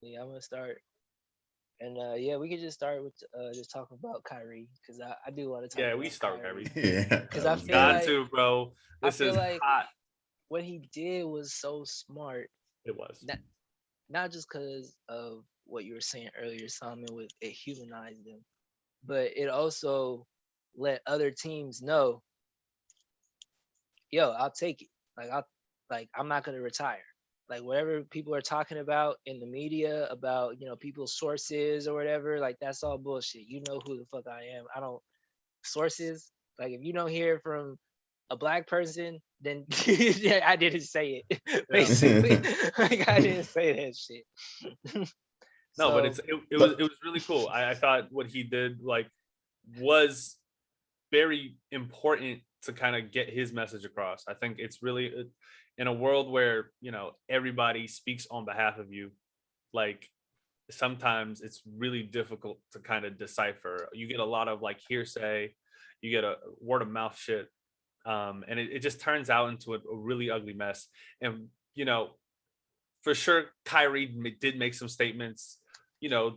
Yeah, I'm gonna start. And yeah, we could just start with just talking about Kyrie because I do want to talk Yeah, we about start Kyrie Kyrie. Yeah, because that I was feel good. Got like to, bro. I This feel is like hot. what he did was so smart. It was. Not not just because of what you were saying earlier, Simon, with it humanized them, but it also let other teams know, yo, I'll take it. I'm not gonna retire. Like whatever people are talking about in the media about, people's sources or whatever, like that's all bullshit. You know who the fuck I am. I don't sources. Like if you don't hear from a black person, then yeah, I didn't say it. Yeah. Basically, like I didn't say that shit. No, but So So, it was really cool. I thought what he did like was very important to kind of get his message across. I think it's really in a world where everybody speaks on behalf of you. Like sometimes it's really difficult to kind of decipher. You get a lot of like hearsay, you get a word of mouth shit, and it just turns out into a really ugly mess. And for sure, Kyrie did make some statements,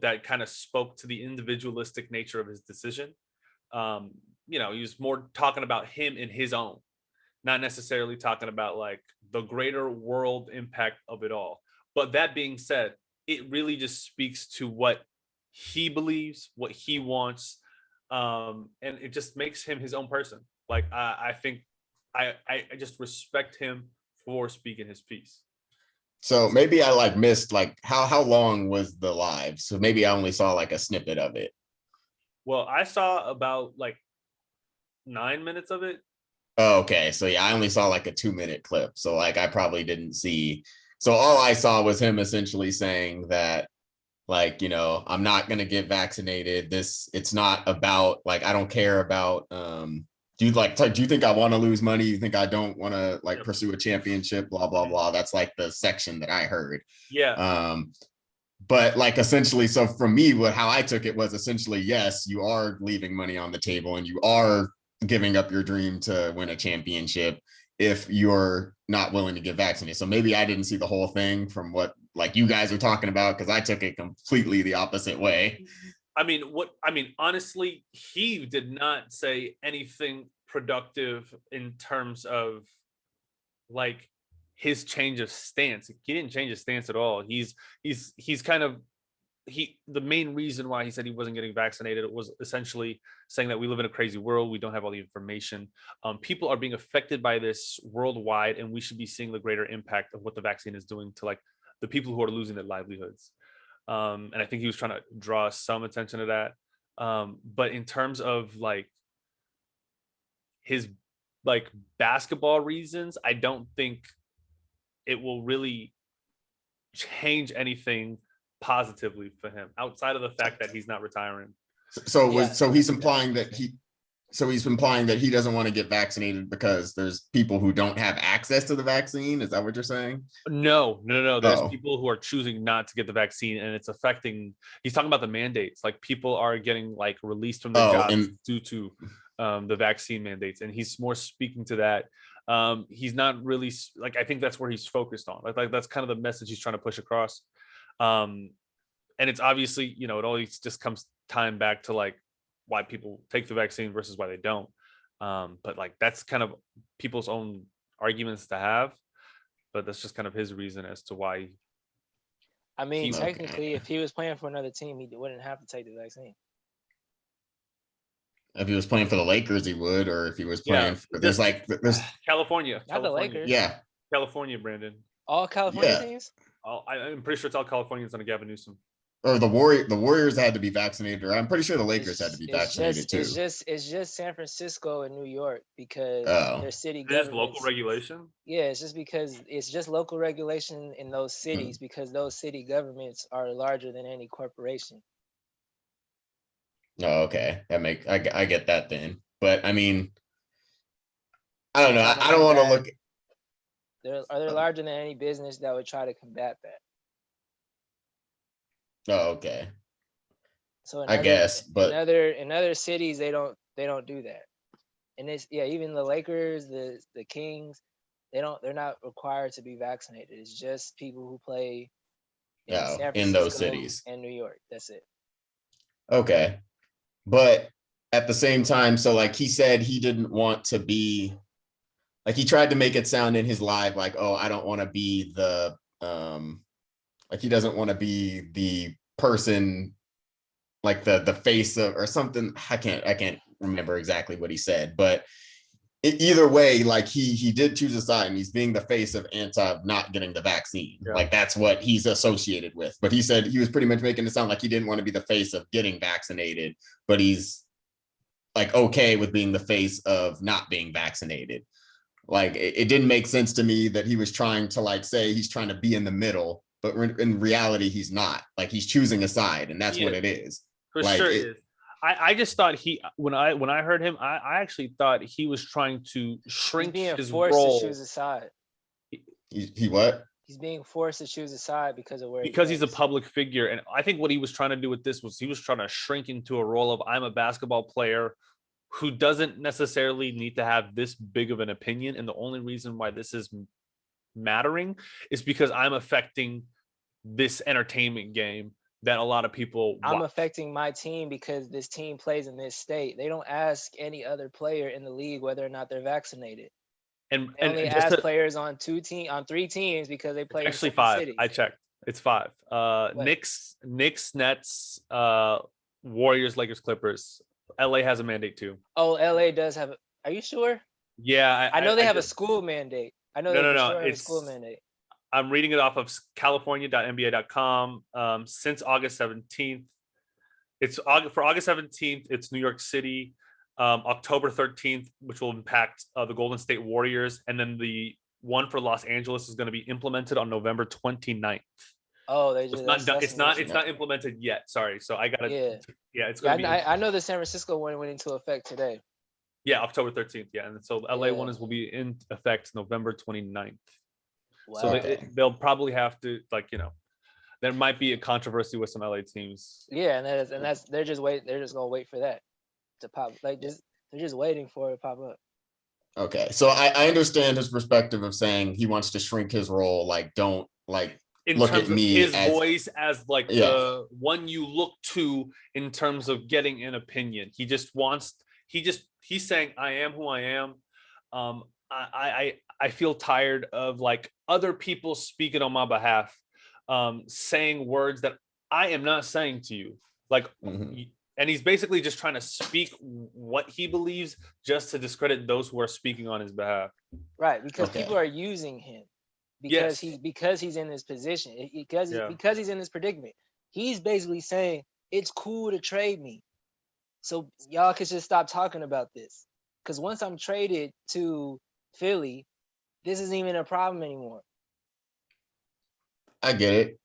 that kind of spoke to the individualistic nature of his decision. Um, he was more talking about him in his own, not necessarily talking about like the greater world impact of it all. But that being said, it really just speaks to what he believes, what he wants, and it just makes him his own person. Like I think I just respect him for speaking his piece. so maybe I like missed like how long was the live? So maybe I only saw like a snippet of it. Well, I saw about like 9 minutes of it. Oh, okay, so yeah, I only saw like a 2 minute clip. So like I probably didn't see. So all I saw was him essentially saying that like I'm not going to get vaccinated. It's not about like I don't care about do you think I want to lose money? You think I don't want to like Yep. pursue a championship, blah blah Mhm. blah. That's like the section that I heard. Yeah, um but like essentially, so from me, what how I took it was essentially, yes, you are leaving money on the table and you are giving up your dream to win a championship if you're not willing to get vaccinated. So maybe I didn't see the whole thing from what like you guys are talking about, because I took it completely the opposite way. honestly, he did not say anything productive in terms of like his change of stance. He didn't change his stance at all. He's kind of he the main reason why he said he wasn't getting vaccinated was essentially saying that we live in a crazy world. We don't have all the information. People are being affected by this worldwide, and we should be seeing the greater impact of what the vaccine is doing to like the people who are losing their livelihoods. And I think he was trying to draw some attention to that. But in terms of like his like basketball reasons, I don't think it will really change anything positively for him outside of the fact that he's not retiring. So yeah, was so he's that's implying that interesting. he so he's implying that he doesn't want to get vaccinated because there's people who don't have access to the vaccine. Is that what you're saying? No, no, no, no. There's Oh, people who are choosing not to get the vaccine, and it's affecting. He's talking about the mandates. Like people are getting like released from their oh, jobs and due to the vaccine mandates, and he's more speaking to that. He's not really like I think that's where he's focused on. Like that's kind of the message he's trying to push across. Um, and it's obviously it always just comes time back to like why people take the vaccine versus why they don't. But like that's kind of people's own arguments to have, but that's just kind of his reason as to why I mean, he would. okay. technically, if he was playing for another team, he wouldn't have to take the vaccine. If he was playing for the Lakers, he would, or if he was Yeah, playing for there's just like there's California, Not the California, Lakers. yeah, California, Brandon. All California yeah. teams. I'm pretty sure it's all Californians under Gavin Newsom. Or the Warriors had to be vaccinated, or I'm pretty sure the Lakers had to It's be it's vaccinated just it's too. just it's just San Francisco and New York because Oh, their city It is local governments. regulation. Yeah, it's just because it's just local regulation in those mm. cities because those city governments are larger than any corporation. Oh, okay. I get that then. But I mean, I don't They're know. trying to I don't want to combat. look. They're Oh, larger than any business that would try to combat that. oh, okay. So I guess, but in other cities they don't do that. And it's yeah, even the Lakers, the Kings, they're not required to be vaccinated. It's just people who play in San in those Francisco cities and New York. That's it. Okay. But at the same time, so like he said he didn't want to be like he tried to make it sound in his live like, oh, I don't want to be the like he doesn't want to be the person like the face of or something. I can't remember exactly what he said, but either way, like he did choose a side and he's being the face of not getting the vaccine. Yeah. Like that's what he's associated with. But he said he was pretty much making it sound like he didn't want to be the face of getting vaccinated, but he's like okay with being the face of not being vaccinated. Like it didn't make sense to me that he was trying to like say he's trying to be in the middle, but in reality he's not. Like he's choosing a side, and that's what it is. For like, sure it is. I just thought when I heard him, I actually thought he was trying to shrink He's being his forced role. to choose a side. He what? He's being forced to choose a side because of where Because he he's a plays. public figure, and I think what he was trying to do with this was he was trying to shrink into a role of I'm a basketball player who doesn't necessarily need to have this big of an opinion, and the only reason why this is mattering is because I'm affecting this entertainment game that a lot of people watch. I'm affecting my team because this team plays in this state. They don't ask any other player in the league whether or not they're vaccinated. And They only just ask players on 3 teams because they play actually in 5. cities. I checked. It's 5. Knicks, Nets, Warriors, Lakers, Clippers. LA has a mandate too. Oh, LA does have. Are you sure? Yeah, I know they have a school mandate. I know they for sure have a school mandate. I'm reading it off of California.nba.com. Since August 17th, for August 17th, it's New York City. October 13th, which will impact the Golden State Warriors, and then the one for Los Angeles is going to be implemented on November 29th. Oh, they just it's not implemented yet. Sorry, so I gotta. Yeah, it's going to be. I know the San Francisco one went into effect today. Yeah, October 13th. Yeah, and so LA one will be in effect November 29th. Wow. So they'll probably have to there might be a controversy with some LA teams. Yeah, and that's they're just gonna wait for that to pop. They're just waiting for it to pop up. Okay, so I understand his perspective of saying he wants to shrink his role. Like, don't look at me his voice as the one you look to in terms of getting an opinion. He's saying I am who I am. I feel tired of other people speaking on my behalf, saying words that I am not saying to you. And he's basically just trying to speak what he believes just to discredit those who are speaking on his behalf. Right, because people are using him because he's in this position, because he's in this predicament. He's basically saying it's cool to trade me, so y'all could just stop talking about this. Because once I'm traded to Philly, this isn't even a problem anymore. I get it.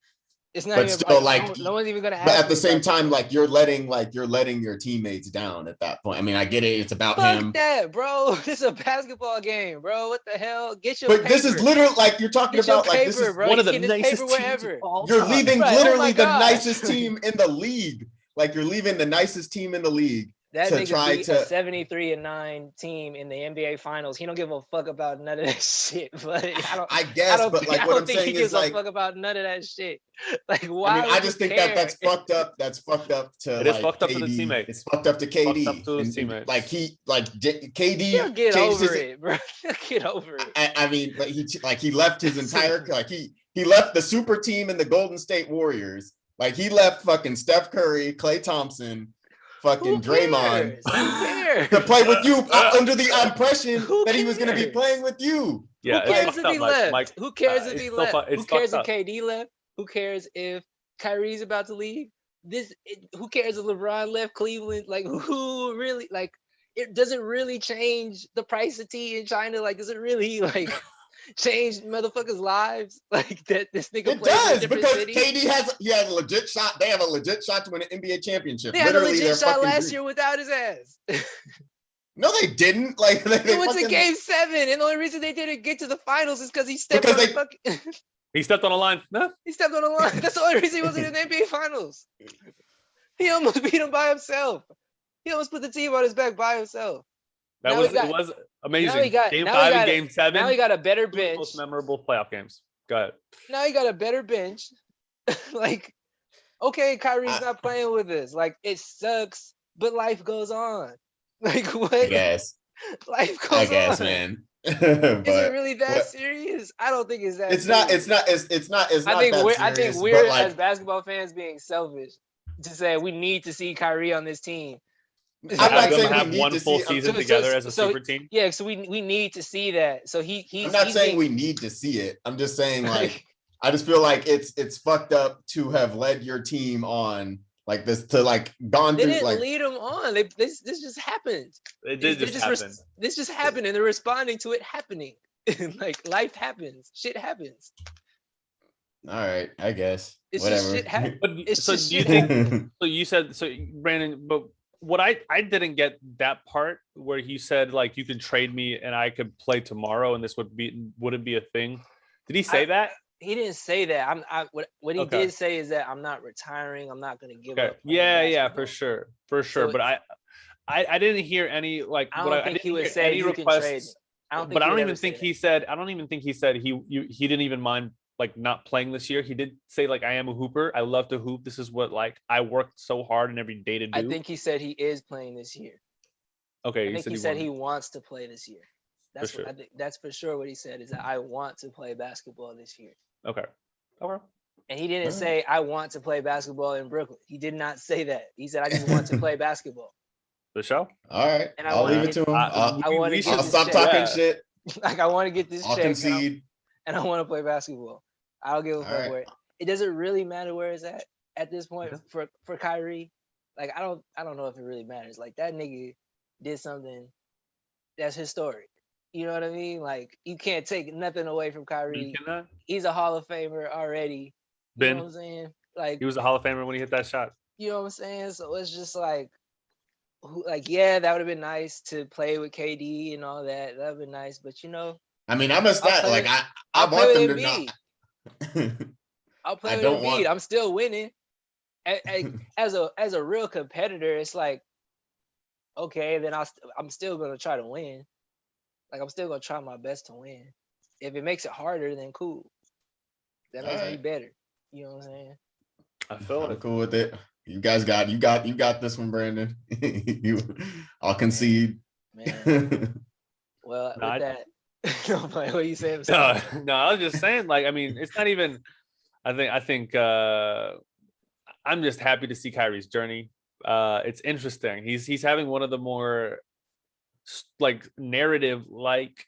It's not even still no one's even gonna ask. But at the same time, you're letting your teammates down at that point. I mean, I get it. It's about him. Fuck that, bro. This is a basketball game, bro. What the hell? Get your. But this is literally you're talking about this is bro. One of the nicest teams. You're leaving literally the nicest team in the league. You're leaving the nicest team in the league. That nigga beat a 73-9 team in the NBA Finals. He don't give a fuck about none of that shit. But I don't think he gives a fuck about none of that shit. Why? I just think that's fucked up. That's fucked up to it is fucked up to the teammate. It's fucked up to KD. Fucked up to his teammate. KD. He'll get over it, bro. He'll get over it. I mean, but he left his entire he left the super team in the Golden State Warriors. He left fucking Steph Curry, Klay Thompson, fucking Draymond to play with you under the impression that he was going to be playing with you. Yeah, who cares if he left? Who cares if he left? Who cares if KD left? Who cares if Kyrie's about to leave? Who cares if LeBron left Cleveland? Who really it doesn't really change the price of tea in China. Does it really change motherfuckers' lives that this nigga it plays does because cities? KD has a legit shot. They have a legit shot to win an NBA championship. They had a legit shot last year without his ass. No, they didn't. They went to Game 7, and the only reason they didn't get to the finals is because he stepped on the fucking. He stepped on a line. No, he stepped on a line. That's the only reason he wasn't in the NBA finals. He almost beat him by himself. He almost put the team on his back by himself. It was amazing. Game 5 and Game 7. Now he got a better bench. Most memorable playoff games. Go ahead. Now he got a better bench. Like, okay, Kyrie's not playing with us. Like, it sucks, but life goes on. Like, I what? guess. Life I goes guess, on. man. Is it But really that what? serious? I don't think it's that It's not. serious. It's not. It's I not think that serious. But we're as like, basketball fans being selfish to say we need to see Kyrie on this team. To I'm have not Like, them saying we have need one to full see. season together as a super team. yeah, so we need to see that. So I'm not he's saying being we need to see it. I'm just saying like like, I just feel like it's fucked up to have led your team on like this to like gone they through didn't like lead them on. This just happened. It did just happen. This just happened, and they're responding to it happening. Like, life happens, shit happens. all right, I guess It's just whatever. shit happen. But It's so just do you shit think? happening. So you said so, Brandon. But what I didn't get that part where he said like you can trade me and I could play tomorrow and this wouldn't be a thing. Did he say that? He didn't say that. What he Okay. did say is that I'm not retiring. I'm not going to give Okay. up playing Yeah, basketball. for sure. So But I didn't hear any like I what don't I think didn't he would hear say any you can trade me. requests. I don't think But he I would don't ever even say think that. he said. I don't even think he said he didn't even mind like not playing this year. He did say like I am a hooper. I love to hoop. This is what like I worked so hard and every day to do. I think he said he is playing this year. Okay, I think he said he won. wants to play this year. That's For sure. I think that's for sure what he said is that I want to play basketball this year. Okay. Okay. And he didn't All right. say I want to play basketball in Brooklyn. He did not say that. He said I just want to play basketball. The show. All right, And I I'll wanna leave it get- to him. I want to get I'll this stop check. talking Yeah. shit. Like, I want to get this I'll check concede. and I want to play basketball. I don't give a All fuck right. where it doesn't really matter where it's at this point for Kyrie. Like, I don't know if it really matters. Like, that nigga did something that's historic. You know what I mean? Like, you can't take nothing away from You Kyrie. cannot. He's a Hall of Famer already. You know what I'm saying? Like, He was a Hall of Famer when he hit that shot. you know what I'm saying? So it's just like, yeah, that would have been nice to play with KD and all that. That would have been nice, but I mean, I'm a stat play like with- I I'll play want with them to Embiid. not. I'll play I with don't Embiid. want- I'm still winning. As a real competitor, it's like, okay, then I'm still gonna try to win. Like, I'm still gonna try my best to win. If it makes it harder, then cool. That makes me Alright. better. You know what I'm saying? I feel I'm it. cool with it. You guys got you got this one, Brandon. I'll concede. Man. Well, No, with that, what are you saying? No, no, I was just saying, like, I mean, it's not even. I think I'm just happy to see Kyrie's journey. It's interesting. He's having one of the more like narrative like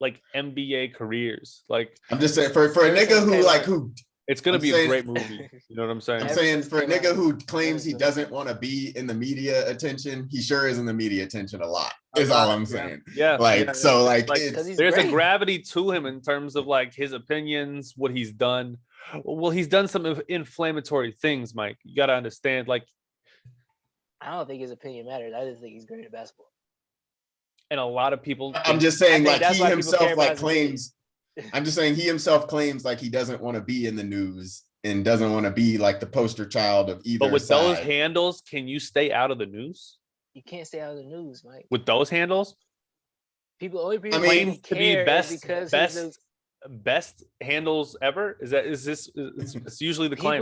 NBA careers. Like, I'm just saying for a Ever nigga since who Taylor. like who it's gonna I'm be saying- a great movie. You know what I'm saying? I'm Ever saying since for a Taylor. nigga who claims he Ever doesn't want to be in the media attention, he sure is in the media attention a lot. Is A all lot, I'm yeah. saying. Yeah, Like yeah. so, like, Like, it's, 'Cause he's there's a great. gravity to him in terms of like his opinions, what he's done. Well, he's done some inflammatory things, Mike. You got to understand, like, I don't think his opinion matters. I just think he's great at basketball. and a lot of people. I'm just saying, think like that's he why people care himself about like his opinion. claims. I'm just saying he himself claims like he doesn't want to be in the news and doesn't want to be like the poster child of either But with side. those handles, can you stay out of the news? You can't stay out of the news, Mike. With those handles, Only people mean, claims to be care is best because he's best handles ever. It's usually the claim.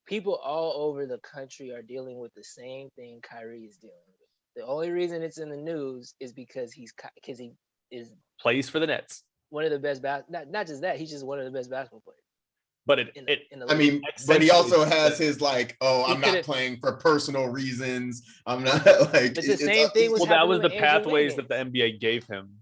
people all over the country are dealing with the same thing Kyrie is dealing with. The only reason it's in the news is because he is Plays for the Nets. one of the best not just that, he's just one of the best basketball players. But In the I league. mean, but he also Essentially, has his like, oh, He I'm not could've- playing for personal reasons. I'm not like. But the same thing was well, that happening was the with Andrew pathways Wiggins. that the NBA gave him.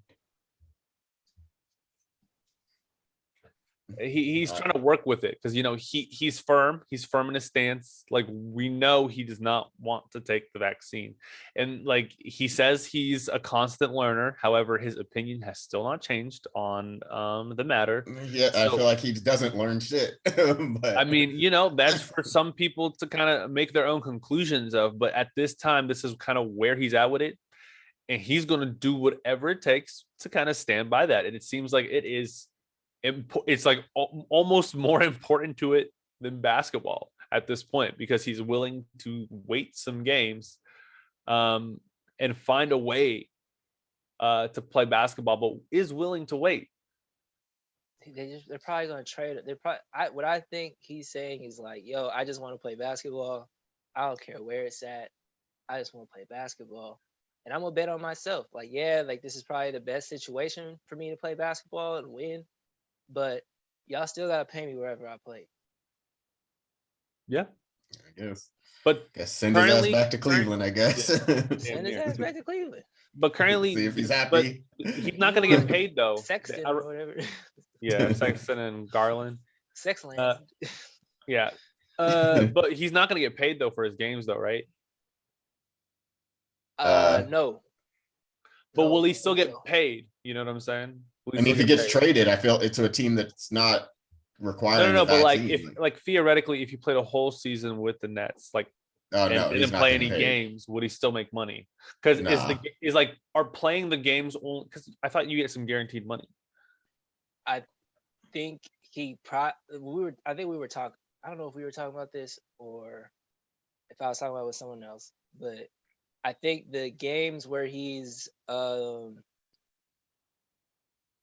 He's trying to work with it because he's firm in his stance. Like, we know he does not want to take the vaccine, and like he says he's a constant learner. However, his opinion has still not changed on the matter. Yeah, I So- feel like he doesn't learn shit. But I mean, that's for some people to kind of make their own conclusions of, but at this time, this is kind of where he's at with it. And he's going to do whatever it takes to kind of stand by that. And it seems like it's like almost more important to it than basketball at this point, because he's willing to wait some games and find a way to play basketball, but is willing to wait. they're probably gonna trade it. They're probably what I think he's saying is like, yo, I just want to play basketball. I don't care where it's at. I just want to play basketball. And I'm gonna bet on myself. Like, yeah, like this is probably the best situation for me to play basketball and win. But y'all still gotta pay me wherever I play. Yeah. I guess. But Send his ass currently- back to Cleveland, I guess. Send his ass back to Cleveland. But currently, See if he's but happy. he's not going to get paid though. Sexton I- or whatever. yeah, Sexton and Garland. Sexland. Yeah. But he's not going to get paid though for his games though, right? No. But No, will he I still think get so. paid? You know what I'm saying? Will I mean, if he still get gets paid? traded, I feel it's to a team that's not requiring. No. a But like, vaccine. if theoretically, if you played a whole season with the Nets, like, oh and no, he's didn't not play getting any paid. games, would he still make money? Because Nah. is like, are playing the games only? Because I thought you get some guaranteed money. I think I think we were talking. I don't know if we were talking about this or if I was talking about it with someone else, but I think the games where he's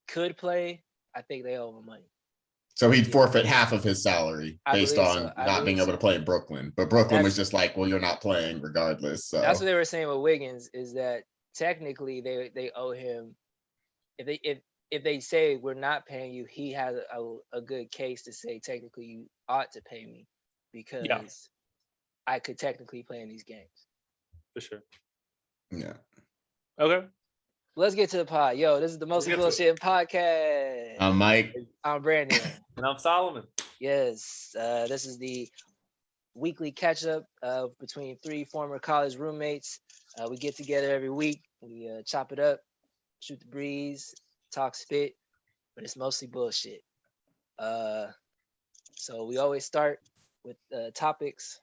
could play, I think they owe him money. So he'd forfeit half of his salary I based believe on so. I not being believe able to so. play in Brooklyn. But Brooklyn was That's- just like, well, you're not playing regardless. So That's what they were saying with Wiggins is that technically they owe him if they say we're not paying you, he has a good case to say technically you ought to pay me because I could technically play in these games. For sure. yeah. Okay. Let's get to the pod. Yo, this is the Let's Mostly get to it. Bullshit podcast. Mike. I'm Brandon. And I'm Solomon. Yes, this is the weekly catch up between three former college roommates. We get together every week. We chop it up, shoot the breeze, talk spit, but it's mostly bullshit. So we always start with topics.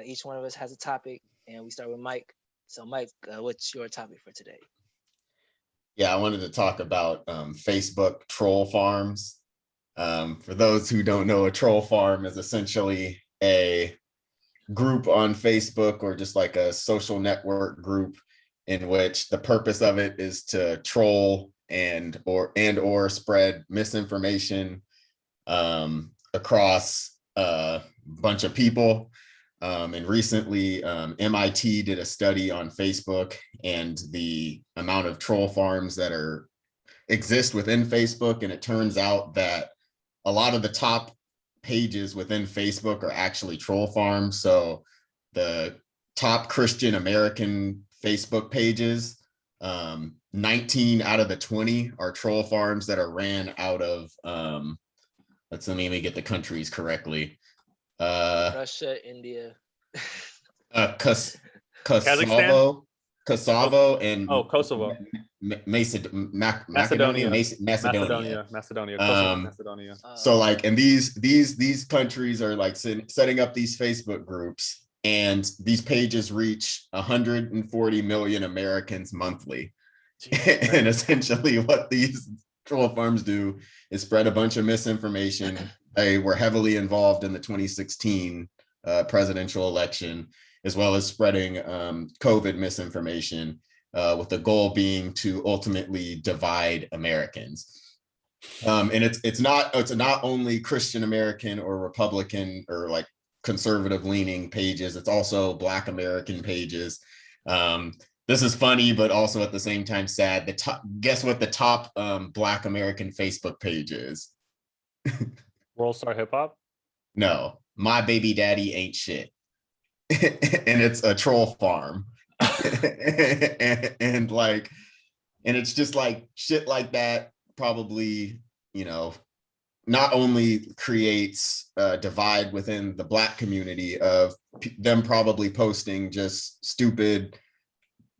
Each one of us has a topic, and we start with Mike. So Mike, what's your topic for today? Yeah, I wanted to talk about Facebook troll farms. For those who don't know, a troll farm is essentially a group on Facebook or just like a social network group in which the purpose of it is to troll and or spread misinformation across a bunch of people. And recently, MIT did a study on Facebook and the amount of troll farms that exist within Facebook. And it turns out that a lot of the top pages within Facebook are actually troll farms. So the top Christian American Facebook pages, 19 out of the 20 are troll farms that are ran out of, let me get the countries correctly. Russia, India. Kosovo, and Kosovo. Macedonia. Macedonia. So like, and these countries are like setting up these Facebook groups, and these pages reach 140 million Americans monthly. And essentially what these troll farms do is spread a bunch of misinformation. They were heavily involved in the 2016 presidential election, as well as spreading COVID misinformation, with the goal being to ultimately divide Americans. And it's not only Christian American or Republican or like conservative leaning pages. It's also Black American pages. This is funny, but also at the same time sad. Guess what the top Black American Facebook page is? World Star Hip Hop? No, My Baby Daddy Ain't Shit. And it's a troll farm. and it's just like shit like that probably, not only creates a divide within the Black community of them probably posting just stupid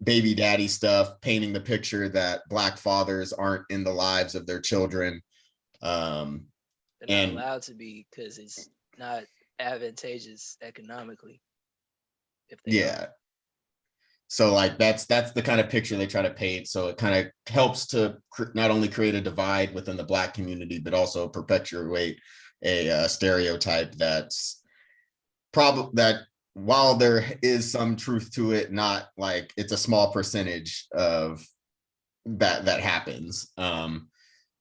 baby daddy stuff, painting the picture that Black fathers aren't in the lives of their children. They're not allowed to be because it's not advantageous economically. Yeah. So like that's the kind of picture they try to paint. So it kind of helps to not only create a divide within the Black community, but also perpetuate a stereotype that's probably that while there is some truth to it, not like it's a small percentage of that happens.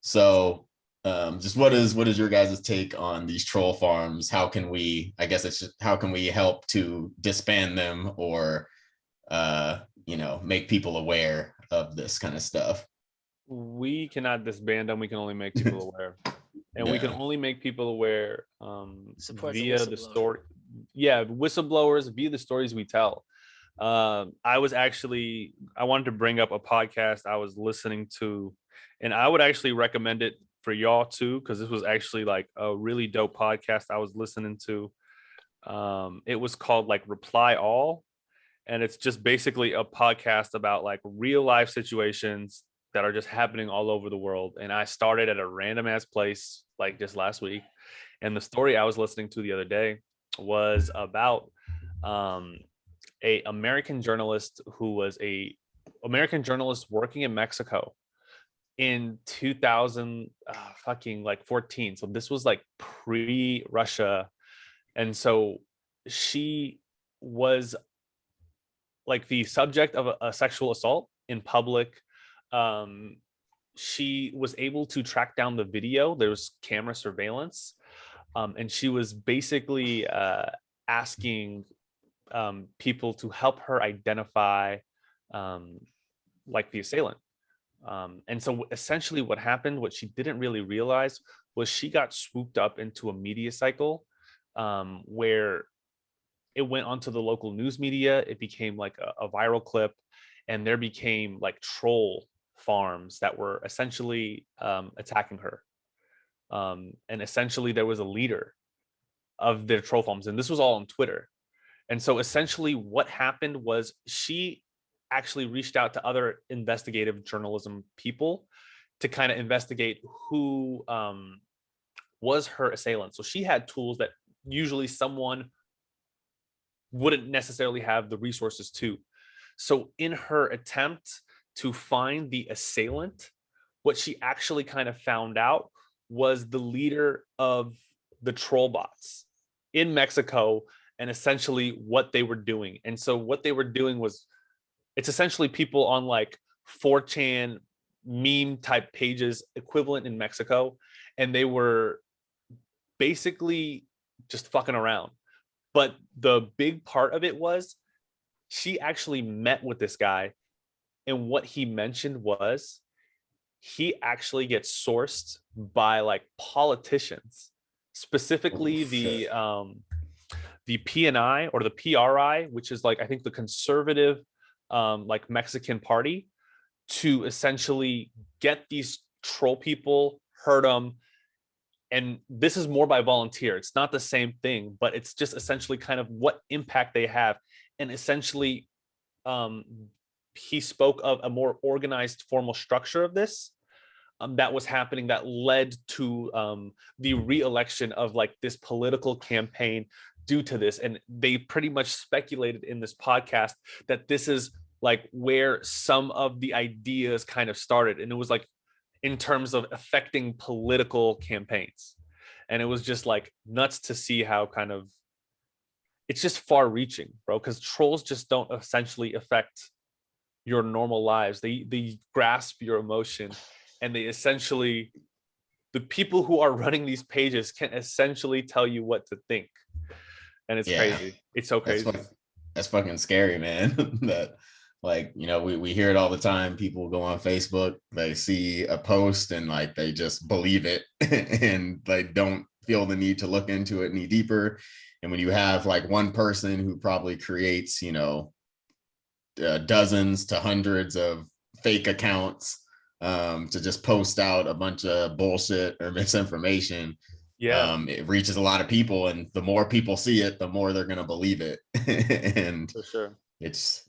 So Just what is your guys' take on these troll farms? How can we, I guess it's just, how can we help to disband them or make people aware of this kind of stuff? We cannot disband them. We can only make people aware. And we can Yeah. only make people aware Support the via the whistleblower. story. Yeah, whistleblowers via the stories we tell. I wanted to bring up a podcast I was listening to, and I would actually recommend it for y'all too, because this was actually like a really dope podcast I was listening to. It was called like Reply All, and it's just basically a podcast about like real life situations that are just happening all over the world. And I started at a random ass place like just last week, and the story I was listening to the other day was about a American journalist who was a American journalist working in Mexico in 2000 fucking like 14. So this was like pre-Russia, and so she was like the subject of a sexual assault in public. Um, she was able to track down the video. There was camera surveillance, and she was basically asking people to help her identify um, like the assailant. And so essentially what happened, what she didn't really realize was she got swooped up into a media cycle where it went onto the local news media. It became like a viral clip, and there became like troll farms that were essentially attacking her. And essentially there was a leader of their troll farms, and this was all on Twitter. And so essentially what happened was she actually reached out to other investigative journalism people to kind of investigate who was her assailant. So she had tools that usually someone wouldn't necessarily have the resources to. So in her attempt to find the assailant, what she actually kind of found out was the leader of the troll bots in Mexico, and essentially what they were doing. And so what they were doing was, it's essentially people on like 4chan meme type pages equivalent in Mexico, and they were basically just fucking around. But the big part of it was she actually met with this guy, and what he mentioned was he actually gets sourced by like politicians, specifically the PNI or the PRI, which is like I think the conservative like Mexican party, to essentially get these troll people, hurt them. And this is more by volunteer. It's not the same thing, but it's just essentially kind of what impact they have. And essentially, um, he spoke of a more organized formal structure of this that was happening that led to the re-election of like this political campaign due to this. And they pretty much speculated in this podcast that this is like where some of the ideas kind of started. And it was like in terms of affecting political campaigns. And it was just like nuts to see how kind of it's just far reaching, bro, because trolls just don't essentially affect your normal lives. They grasp your emotion, and they essentially, the people who are running these pages can essentially tell you what to think. And it's Yeah. crazy. It's so crazy. That's fucking scary, man. That like, we hear it all the time. People go on Facebook, they see a post and like they just believe it and they don't feel the need to look into it any deeper. And when you have like one person who probably creates, dozens to hundreds of fake accounts to just post out a bunch of bullshit or misinformation, Yeah, it reaches a lot of people, and the more people see it, the more they're going to believe it. And for sure. it's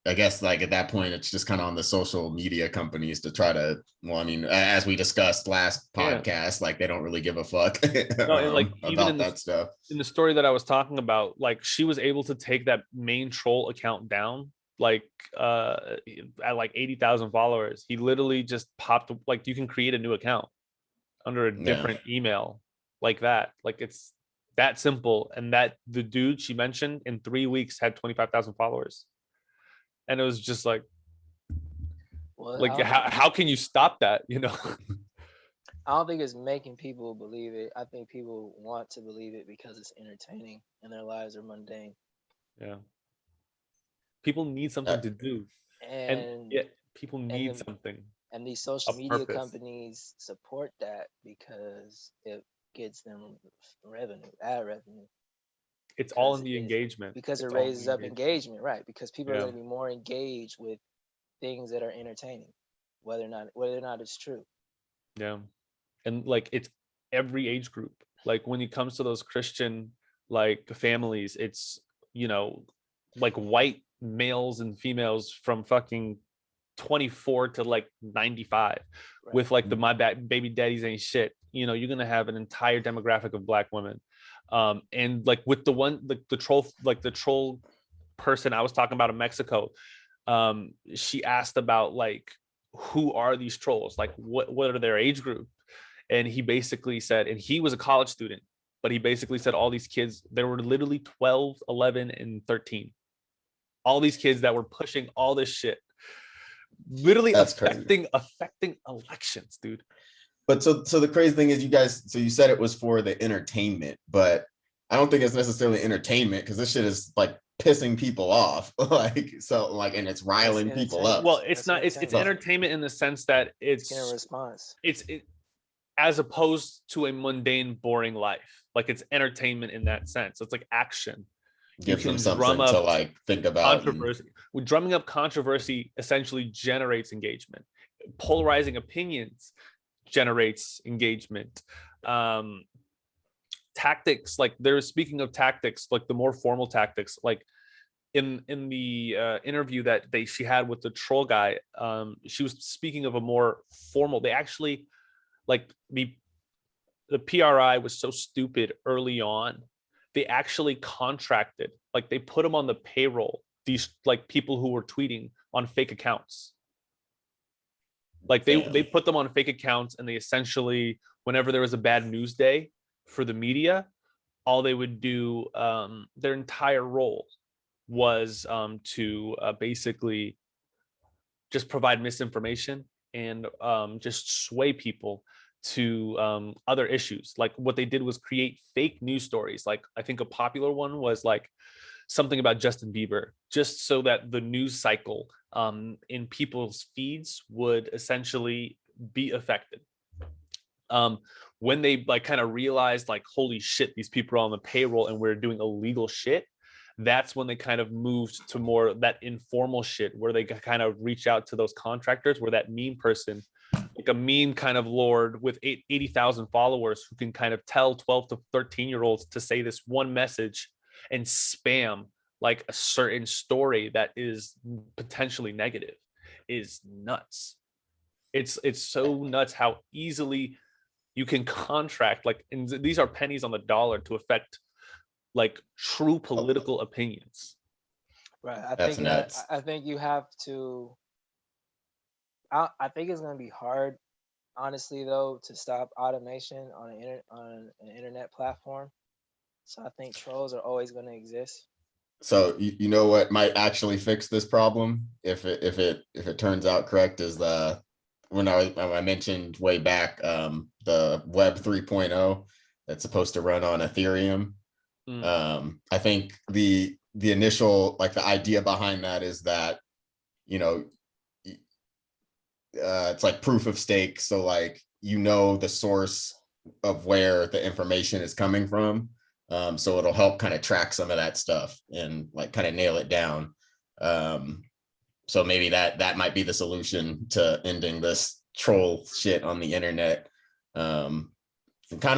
I guess like at that point it's just kind of on the social media companies to try to, well, I mean, as we discussed last Yeah. podcast, like they don't really give a fuck No, and like even about that stuff. in the story that I was talking about, like she was able to take that main troll account down like at like 80,000 followers. He literally just popped, like you can create a new account under a Yeah. different email like that. Like it's that simple. And that the dude she mentioned in 3 weeks had 25,000 followers. And it was just like Well, how can you stop that? I don't think it's making people believe it. I think people want to believe it because it's entertaining and their lives are mundane. Yeah. People need something to do. And And yeah, people and need the, something, and these a social media purpose. companies support that because it gets them revenue, ad revenue, It's all because in the it engagement. because it It's all in the raises up engagement. engagement, right? Because people are Yeah. going to be more engaged with things that are entertaining, whether or not it's true. Yeah. And like it's every age group. Like when it comes to those Christian like families, it's, you know, like white males and females from fucking 24 to like 95 Right. with like the my baby daddies ain't shit. You know, you're gonna have an entire demographic of black women. And like with the one the troll person I was talking about in Mexico, she asked about like who are these trolls? Like what are their age group? And he basically said, and he was a college student, but he basically said all these kids, there were literally 12, 11, and 13. All these kids that were pushing all this shit, literally That's crazy. affecting elections, dude. But so the crazy thing is, so you said it was for the entertainment, but I don't think it's necessarily entertainment because this shit is like pissing people off, and it's That's riling people up. entertainment. Well, it's That's not. It's entertainment. entertainment in the sense that It's getting a response. it's as opposed to a mundane, boring life. Like it's entertainment in that sense. It's like action. You Gives them can drum something to up like think about. controversy. Drumming up controversy essentially generates engagement. Polarizing opinions generates engagement. Um, Tactics, like they're speaking of tactics, like the more formal tactics, like in the interview that she had with the troll guy, she was speaking of a more formal. They actually like the PRI was so stupid early on. They actually contracted, like they put them on the payroll, these like people who were tweeting on fake accounts. Like they put them on fake accounts, and they essentially, whenever there was a bad news day for the media, all they would do, their entire role was to basically just provide misinformation and just sway people to other issues. Like what they did was create fake news stories. Like I think a popular one was like something about Justin Bieber, just so that the news cycle in people's feeds would essentially be affected. Um, when they like kind of realized like, holy shit, these people are on the payroll and we're doing illegal shit, that's when they kind of moved to more that informal shit where they kind of reach out to those contractors, where that meme person, like a meme kind of lord with 80,000 followers who can kind of tell 12 to 13-year-olds to say this one message and spam like a certain story that is potentially negative is nuts. It's so nuts how easily you can contract, like, and these are pennies on the dollar to affect like true political opinions. Right. That's nuts. I think you have to. I think it's gonna be hard, honestly, though, to stop automation on on an internet platform. So I think trolls are always gonna exist. So you know what might actually fix this problem if it turns out correct is the when I mentioned way back the Web 3.0 that's supposed to run on Ethereum. I think the initial like the idea behind that is that you know it's like proof of stake, so like the source of where the information is coming from, so it'll help kind of track some of that stuff and like kind of nail it down. So maybe that might be the solution to ending this troll shit on the internet. Kind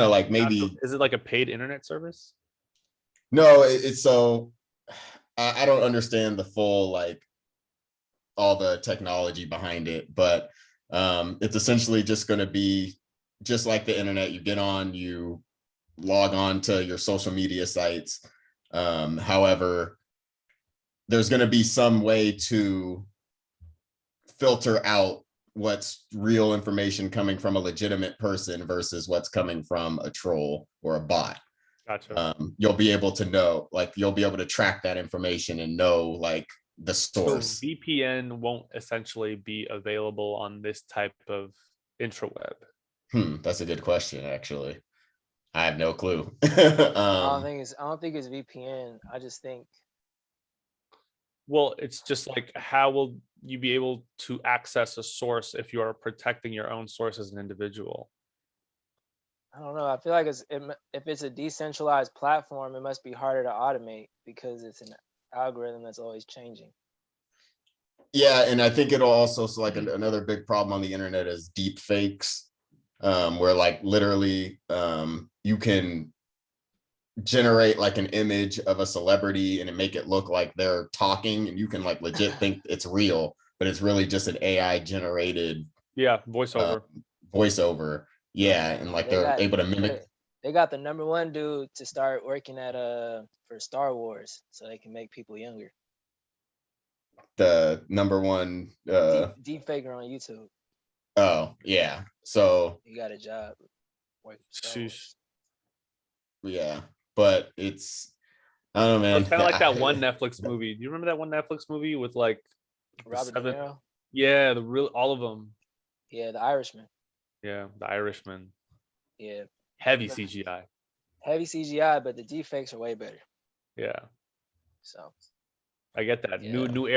of like maybe Is it like a paid internet service? no, it's so I don't understand the full like all the technology behind it, but it's essentially just going to be just like the internet. You get on, you log on to your social media sites. However, there's going to be some way to filter out what's real information coming from a legitimate person versus what's coming from a troll or a bot. Gotcha. You'll be able to know, like, you'll be able to track that information and know, like, the source. So VPN won't essentially be available on this type of intraweb. That's a good question, actually. I have no clue. I don't think it's VPN. I just think Well, it's just like, how will you be able to access a source if you are protecting your own source as an individual? I don't know. I feel like if it's a decentralized platform, it must be harder to automate because it's an algorithm that's always changing. Yeah, and I think it'll also, so like another big problem on the internet is deep fakes, where like literally you can generate like an image of a celebrity and make it look like they're talking, and you can like legit think it's real, but it's really just an AI generated Voiceover. Voiceover. Yeah, and like they're able to mimic. They got the number one dude to start working at for Star Wars, so they can make people younger. The number one deep faker on YouTube. Oh yeah, so he got a job working for Star Wars. Yeah, but it's, I don't know, man. It's kind of like that one Netflix movie. Do you remember that one Netflix movie with like Robert De Niro? Yeah, all of them. Yeah, The Irishman. Yeah, The Irishman. Yeah. Heavy CGI. Heavy CGI, but the deepfakes are way better. Yeah. So I get that. Yeah. New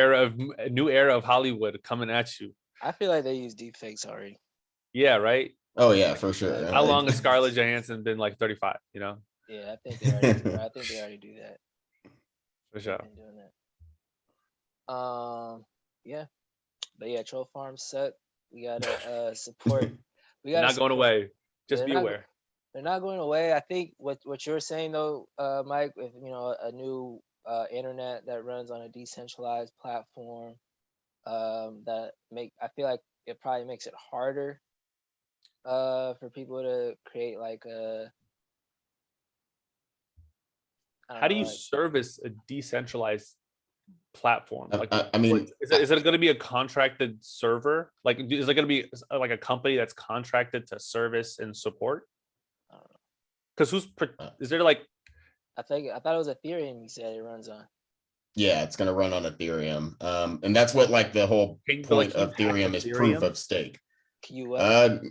era of Hollywood coming at you. I feel like they use deepfakes already. Yeah, right? Oh yeah, for sure. How long has Scarlett Johansson been, like 35, you know? Yeah, I think they already do that. For sure. Doing that. Yeah. But yeah, troll farms suck. We gotta support. We gotta not going away. Just be aware. They're not going away. I think what you're saying though, Mike, with a new internet that runs on a decentralized platform, I feel like it probably makes it harder for people to create like a. How do you service a decentralized platform? Like, I mean, is it going to be a contracted server? Like, is it going to be like a company that's contracted to service and support? I don't know. Because is there like? I thought it was Ethereum. You said it runs on. Yeah, it's going to run on Ethereum, and that's what like the whole point of Ethereum is, proof of stake. Can you what?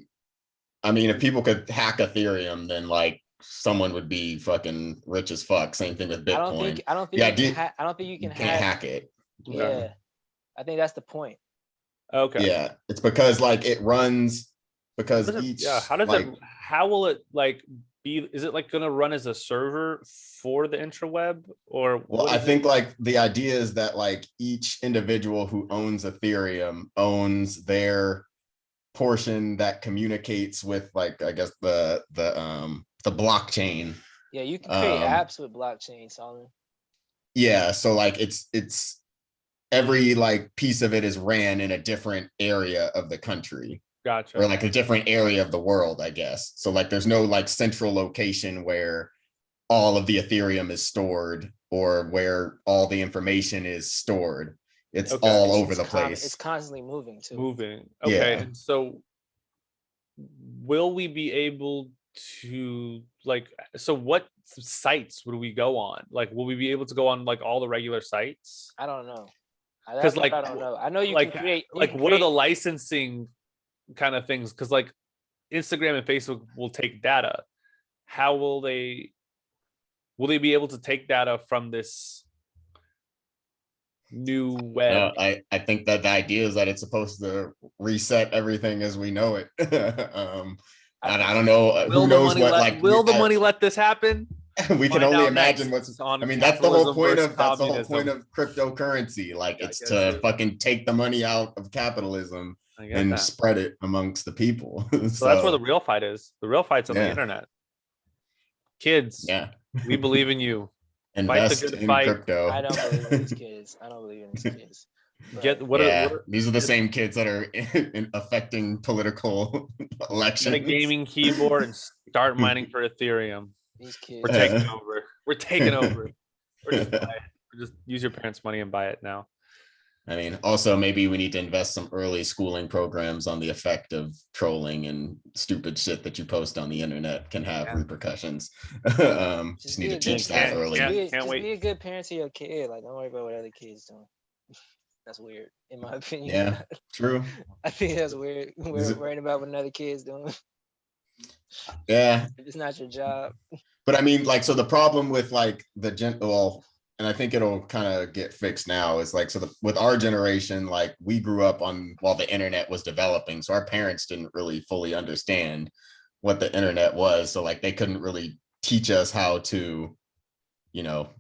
I mean, if people could hack Ethereum, then like someone would be fucking rich as fuck. Same thing with Bitcoin. I don't think you can hack it. Yeah, okay. I think that's the point. Okay. Yeah, it's because like it runs because each. Yeah. How will it like be? Is it like going to run as a server for the intraweb, or? Well, I think like the idea is that like each individual who owns Ethereum owns their portion that communicates with, like, I guess the blockchain. Yeah, you can create apps with blockchain, Solomon. Yeah, so like it's every like piece of it is ran in a different area of the country. Gotcha. Or like a different area of the world, I guess. So like there's no like central location where all of the Ethereum is stored or where all the information is stored. It's all over the place. It's constantly moving too. Okay. Yeah. And so will we be able to so what sites would we go on? Like, will we be able to go on like all the regular sites? I don't know. Because like, I don't know. I know you can create. What are the licensing kind of things? Because like Instagram and Facebook will take data. How will they be able to take data from this new web? I think that the idea is that it's supposed to reset everything as we know it. I don't know. Who knows what? Like, will the money let this happen? We can only imagine what's. I mean, that's the whole point of cryptocurrency. Like, it's to fucking take the money out of capitalism and spread it amongst the people. So that's where the real fight is. The real fight's on the internet. Kids, we believe in you. Invest in crypto. I don't believe in these kids. These are the same kids that are affecting political elections. Get a gaming keyboard and start mining for Ethereum. These kids. We're taking over. We're taking over. Just use your parents' money and buy it now. I mean, also maybe we need to invest some early schooling programs on the effect of trolling and stupid shit that you post on the internet can have repercussions. Just need to teach that early. Just be a good parent to your kid. Like, don't worry about what other kids doing. That's weird, in my opinion. Yeah, true. I think that's weird. We're worrying about what another kid's doing. Yeah. If it's not your job. But I mean, like, so the problem with like well, and I think it'll kind of get fixed now is like, so with our generation, like we grew up on while the internet was developing. So our parents didn't really fully understand what the internet was. So like they couldn't really teach us how to,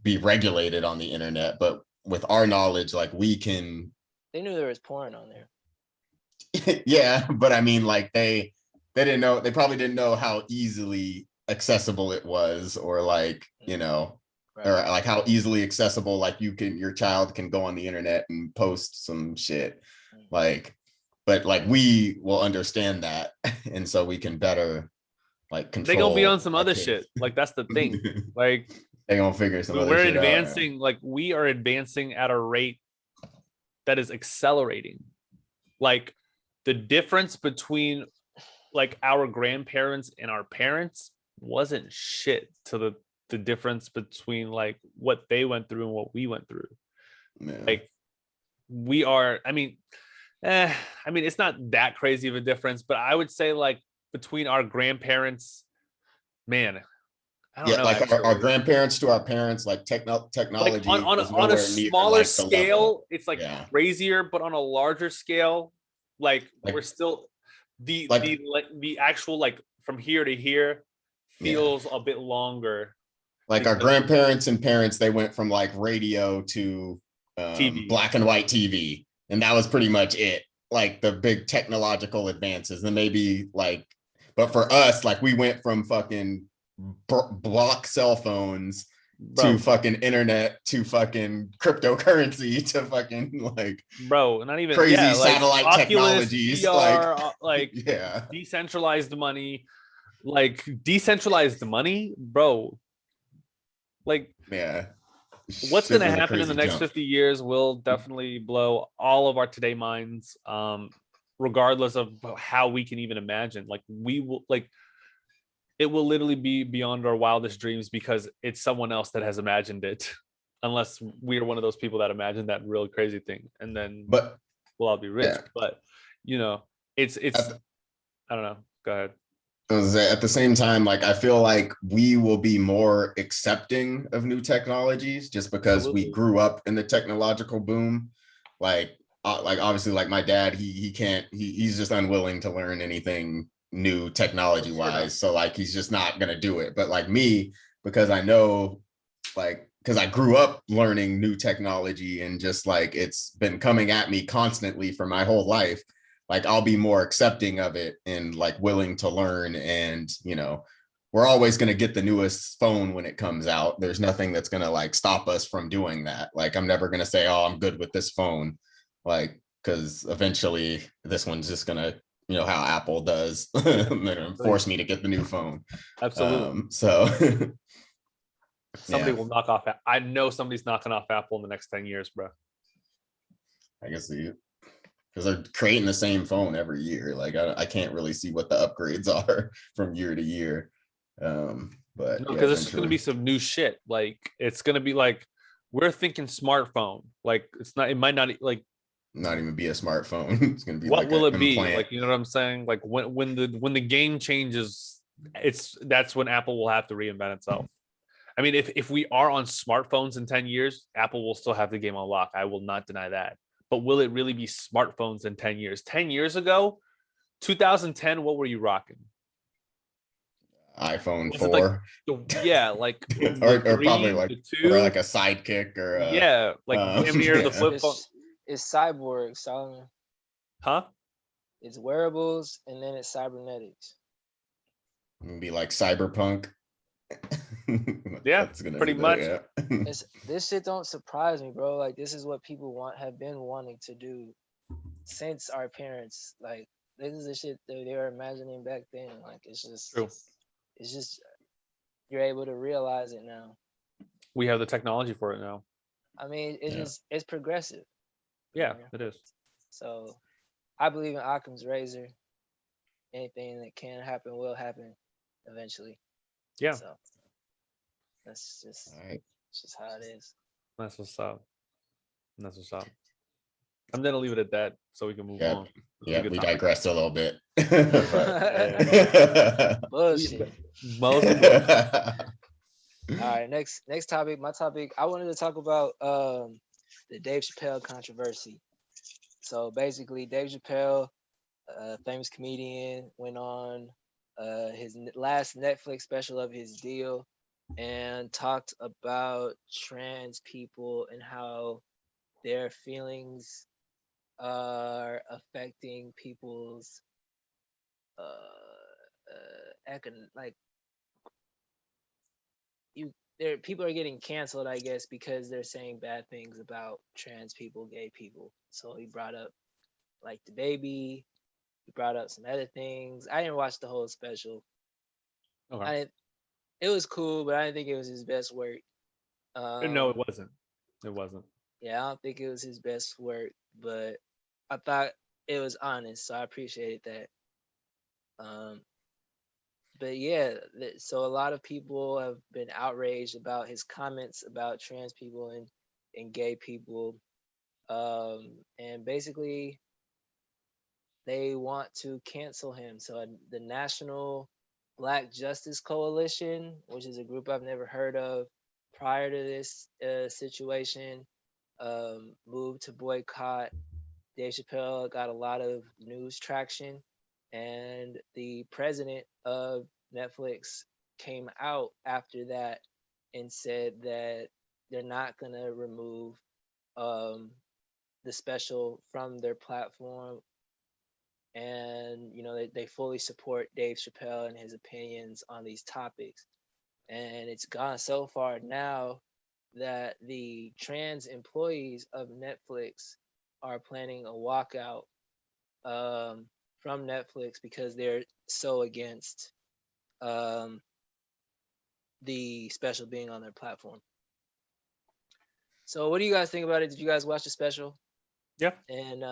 be regulated on the internet. But with our knowledge, like we can, They knew there was porn on there. yeah, but I mean, like they didn't know, they probably didn't know how easily accessible it was, or like, Right. or like how easily accessible, like your child can go on the internet and post some shit. Like, but like we will understand that. And so we can better like control. They gonna be on some our other kids. shit. Like that's the thing. Like they gonna figure some other we're shit advancing, out. like we are advancing at a rate that is accelerating. Like the difference between like our grandparents and our parents wasn't shit to the difference between like what they went through and what we went through. Yeah. Like we are, I mean, it's not that crazy of a difference, but I would say like between our grandparents, man, I don't know. Like Actually, our grandparents to our parents, like like technology was on a nowhere near smaller like the level. scale, it's like Yeah. crazier, but on a larger scale, like Like- we're still the actual like from here to here feels a bit longer. Like our grandparents and parents, they went from like radio to TV. black and white TV, and that was pretty much it. Like the big technological advances, and maybe like, but for us, like we went from fucking block cell phones to fucking internet to fucking cryptocurrency to fucking like not even crazy like satellite Oculus, technologies, VR, like yeah, decentralized money, bro. Like yeah. What's Shit going to was a happen in the crazy next jump. 50 years will definitely blow all of our today minds, regardless of how we can even imagine. Like we will, like it will literally be beyond our wildest dreams because it's someone else that has imagined it, unless we're one of those people that imagined that real crazy thing, and then But we'll all be rich. yeah. But it's I don't know. Go ahead. At the same time, like I feel like we will be more accepting of new technologies just because we grew up in the technological boom. Like obviously, like my dad, he's just unwilling to learn anything new technology wise. So like he's just not gonna do it. But like me, because I know, like, because I grew up learning new technology and just like it's been coming at me constantly for my whole life. Like I'll be more accepting of it and like willing to learn. And we're always going to get the newest phone when it comes out. There's nothing that's going to like stop us from doing that. Like I'm never going to say, oh, I'm good with this phone, like, because eventually this one's just going to, how Apple does. They're going to force me to get the new phone. Absolutely. So somebody will knock off. I know somebody's knocking off Apple in the next 10 years, bro. I guess because they're creating the same phone every year. Like I can't really see what the upgrades are from year to year. But because there's just going to be some new shit. Like it's going to be like we're thinking smartphone. Like it might not like not even be a smartphone. It's going to be what like will it be? implant. Like, you know what I'm saying? Like when the game changes, that's when Apple will have to reinvent itself. I mean, if we are on smartphones in 10 years, Apple will still have the game on lock. I will not deny that. But will it really be smartphones in 10 years? 10 years ago, 2010, what were you rocking? iPhone 4. Like or probably like or like a Sidekick or damn near the flip phone. It's cyborg, Solomon. Huh? It's wearables and then it's cybernetics. It'll be like cyberpunk. Yeah, pretty much. This shit don't surprise me, bro. Like this is what people have been wanting to do since our parents. Like this is the shit that they were imagining back then. Like it's just true. It's just you're able to realize it now. We have the technology for it now. I mean, it's progressive. Yeah, it is. So I believe in Occam's razor. Anything that can happen will happen eventually. Yeah. So that's just it's just how it is. That's what's up. I'm gonna leave it at that so we can move Yep. on. It was a Yeah, good we topic. digressed a little bit. Bullshit. Mostly bullshit. All right, next topic. My topic. I wanted to talk about the Dave Chappelle controversy. So basically, Dave Chappelle, a famous comedian, went on his last Netflix special of his deal and talked about trans people and how their feelings are affecting people's like you there people are getting canceled, I guess, because they're saying bad things about trans people, gay people. So he brought up like the baby, he brought up some other things. I didn't watch the whole special. Okay. I didn't, it was cool, but I didn't think it was his best work. No, it Um wasn't. It wasn't. yeah, I don't think it was his best work, but I thought it was honest, so I appreciated that. Um but yeah, so a lot of people have been outraged about his comments about trans people and gay people, and basically they want to cancel him. So the National Black Justice Coalition, which is a group I've never heard of prior to this situation, moved to boycott Dave Chappelle. Got a lot of news traction, and the president of Netflix came out after that and said that they're not gonna remove um, the special from their platform, and they fully support Dave Chappelle and his opinions on these topics. And it's gone so far now that the trans employees of Netflix are planning a walkout um, from Netflix because they're so against um, the special being on their platform. So, what do you guys think about it? Did you guys watch the special? Yeah. And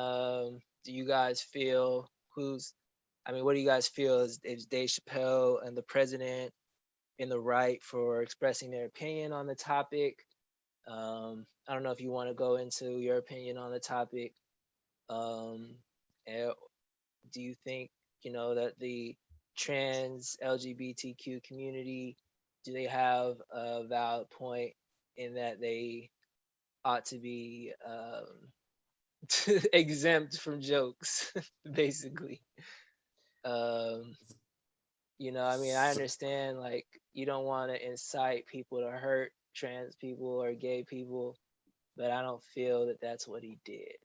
do you guys feel what do you guys feel is Dave Chappelle and the president in the right for expressing their opinion on the topic? I don't know if you want to go into your opinion on the topic. Um, eh, do you think that the trans LGBTQ community, do they have a valid point in that they ought to be exempt from jokes, basically? Um, I So, understand like you don't want to incite people to hurt trans people or gay people, but I don't feel that that's what he did.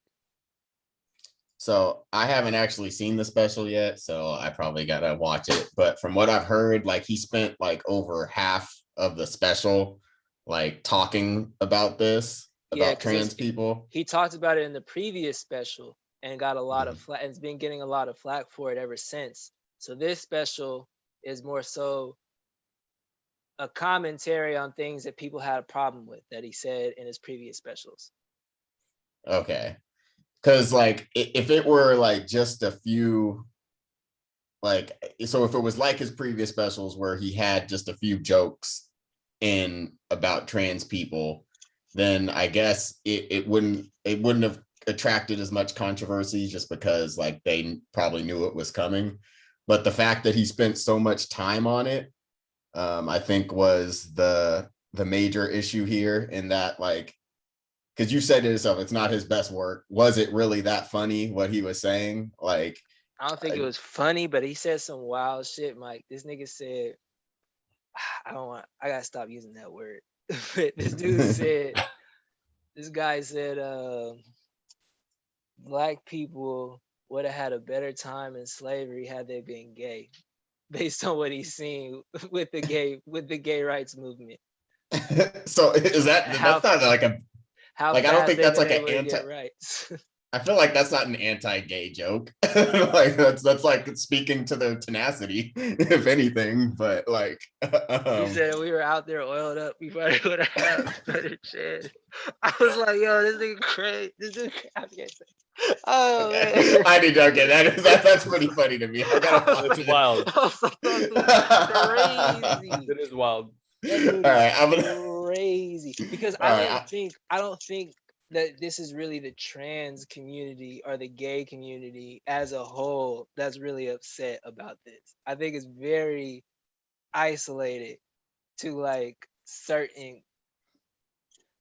so I haven't actually seen the special yet, so I probably gotta watch it. But from what I've heard, like he spent like over half of the special like talking about this, Yeah, about because trans people. he talked about it in the previous special and got a lot of Mhm. flack, and has been getting a lot of flack for it ever since. So this special is more so a commentary on things that people had a problem with that he said in his previous specials. Okay. Because like if it were like just a few, like, so if it was like his previous specials where he had just a few jokes in about trans people, then I guess it wouldn't have attracted as much controversy just because like they probably knew it was coming. But the fact that he spent so much time on it, I think was the major issue here. In that, like, because you said to yourself, it's not his best work. Was it really that funny what he was saying? Like, I don't think it I, was funny, but he said some wild shit, Mike. This nigga said, I gotta stop using that word. But this guy said, black people would have had a better time in slavery had they been gay, based on what he's seen with the gay rights movement. so is How that's not like a, how like, I don't fast think they've that's been like an able to anti, get rights. I feel like that's not an anti-gay joke. Like that's like speaking to their tenacity, if anything. But like, He said we were out there oiled up. We probably would have had a better chance. I was like, yo, this nigga crazy. This nigga, I can't say. Oh okay, man. I need to, okay, that's pretty funny to me. I gotta I was watch It's like, it. wild. I was like, that dude is crazy. It is wild. That dude All is right, I'm gonna. crazy. Because All right, I don't think that this is really the trans community or the gay community as a whole that's really upset about this. I think it's very isolated to like certain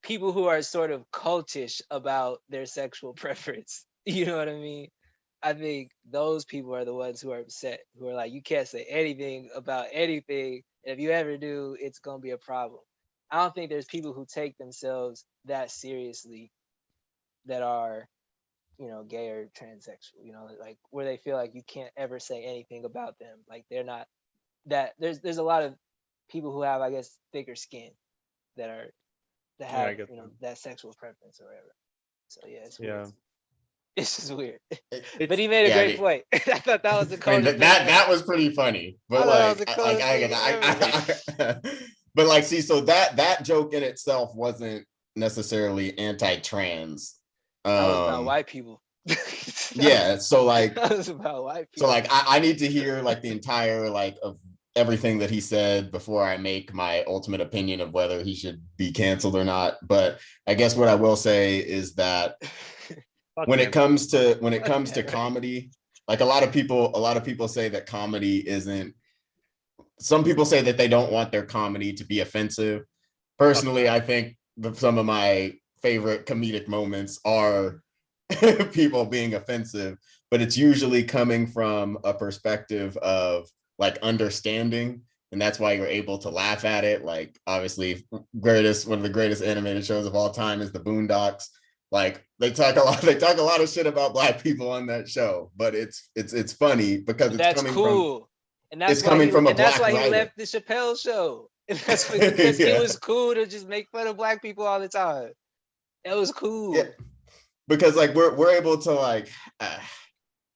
people who are sort of cultish about their sexual preference. You know what I mean? I think those people are the ones who are upset, who are like, you can't say anything about anything. And if you ever do, it's going to be a problem. I don't think there's people who take themselves that seriously that are, gay or transsexual, like where they feel like you can't ever say anything about them. Like they're not that there's a lot of people who have, I guess, thicker skin that are that Yeah, I have, get that. that sexual preference or whatever. So yeah, it's Yeah. weird. It's just weird. It's But he made a yeah, I great mean- point. I thought that was the I mean, coldest that thing that ever. was pretty funny, I but thought that was the like coolest thing but like, see, so that joke in itself wasn't necessarily anti-trans. That was about white people. Yeah, so like, That was about white so people. like, I need to hear like the entire like of everything that he said before I make my ultimate opinion of whether he should be canceled or not. But I guess what I will say is that Fuck when yeah. it comes to Right. comedy, like a lot of people say that comedy isn't, some people say that they don't want their comedy to be offensive. Personally, I think some of my favorite comedic moments are people being offensive, but it's usually coming from a perspective of like understanding, and that's why you're able to laugh at it. Like obviously, one of the greatest animated shows of all time is the Boondocks. Like they talk a lot of shit about black people on that show, but it's funny because But that's cool. And that's it's why coming he from a and that's black why he writer. left the Chappelle show. And that's because it Yeah. was cool to just make fun of black people all the time. It was cool. Yeah, because like we're able to like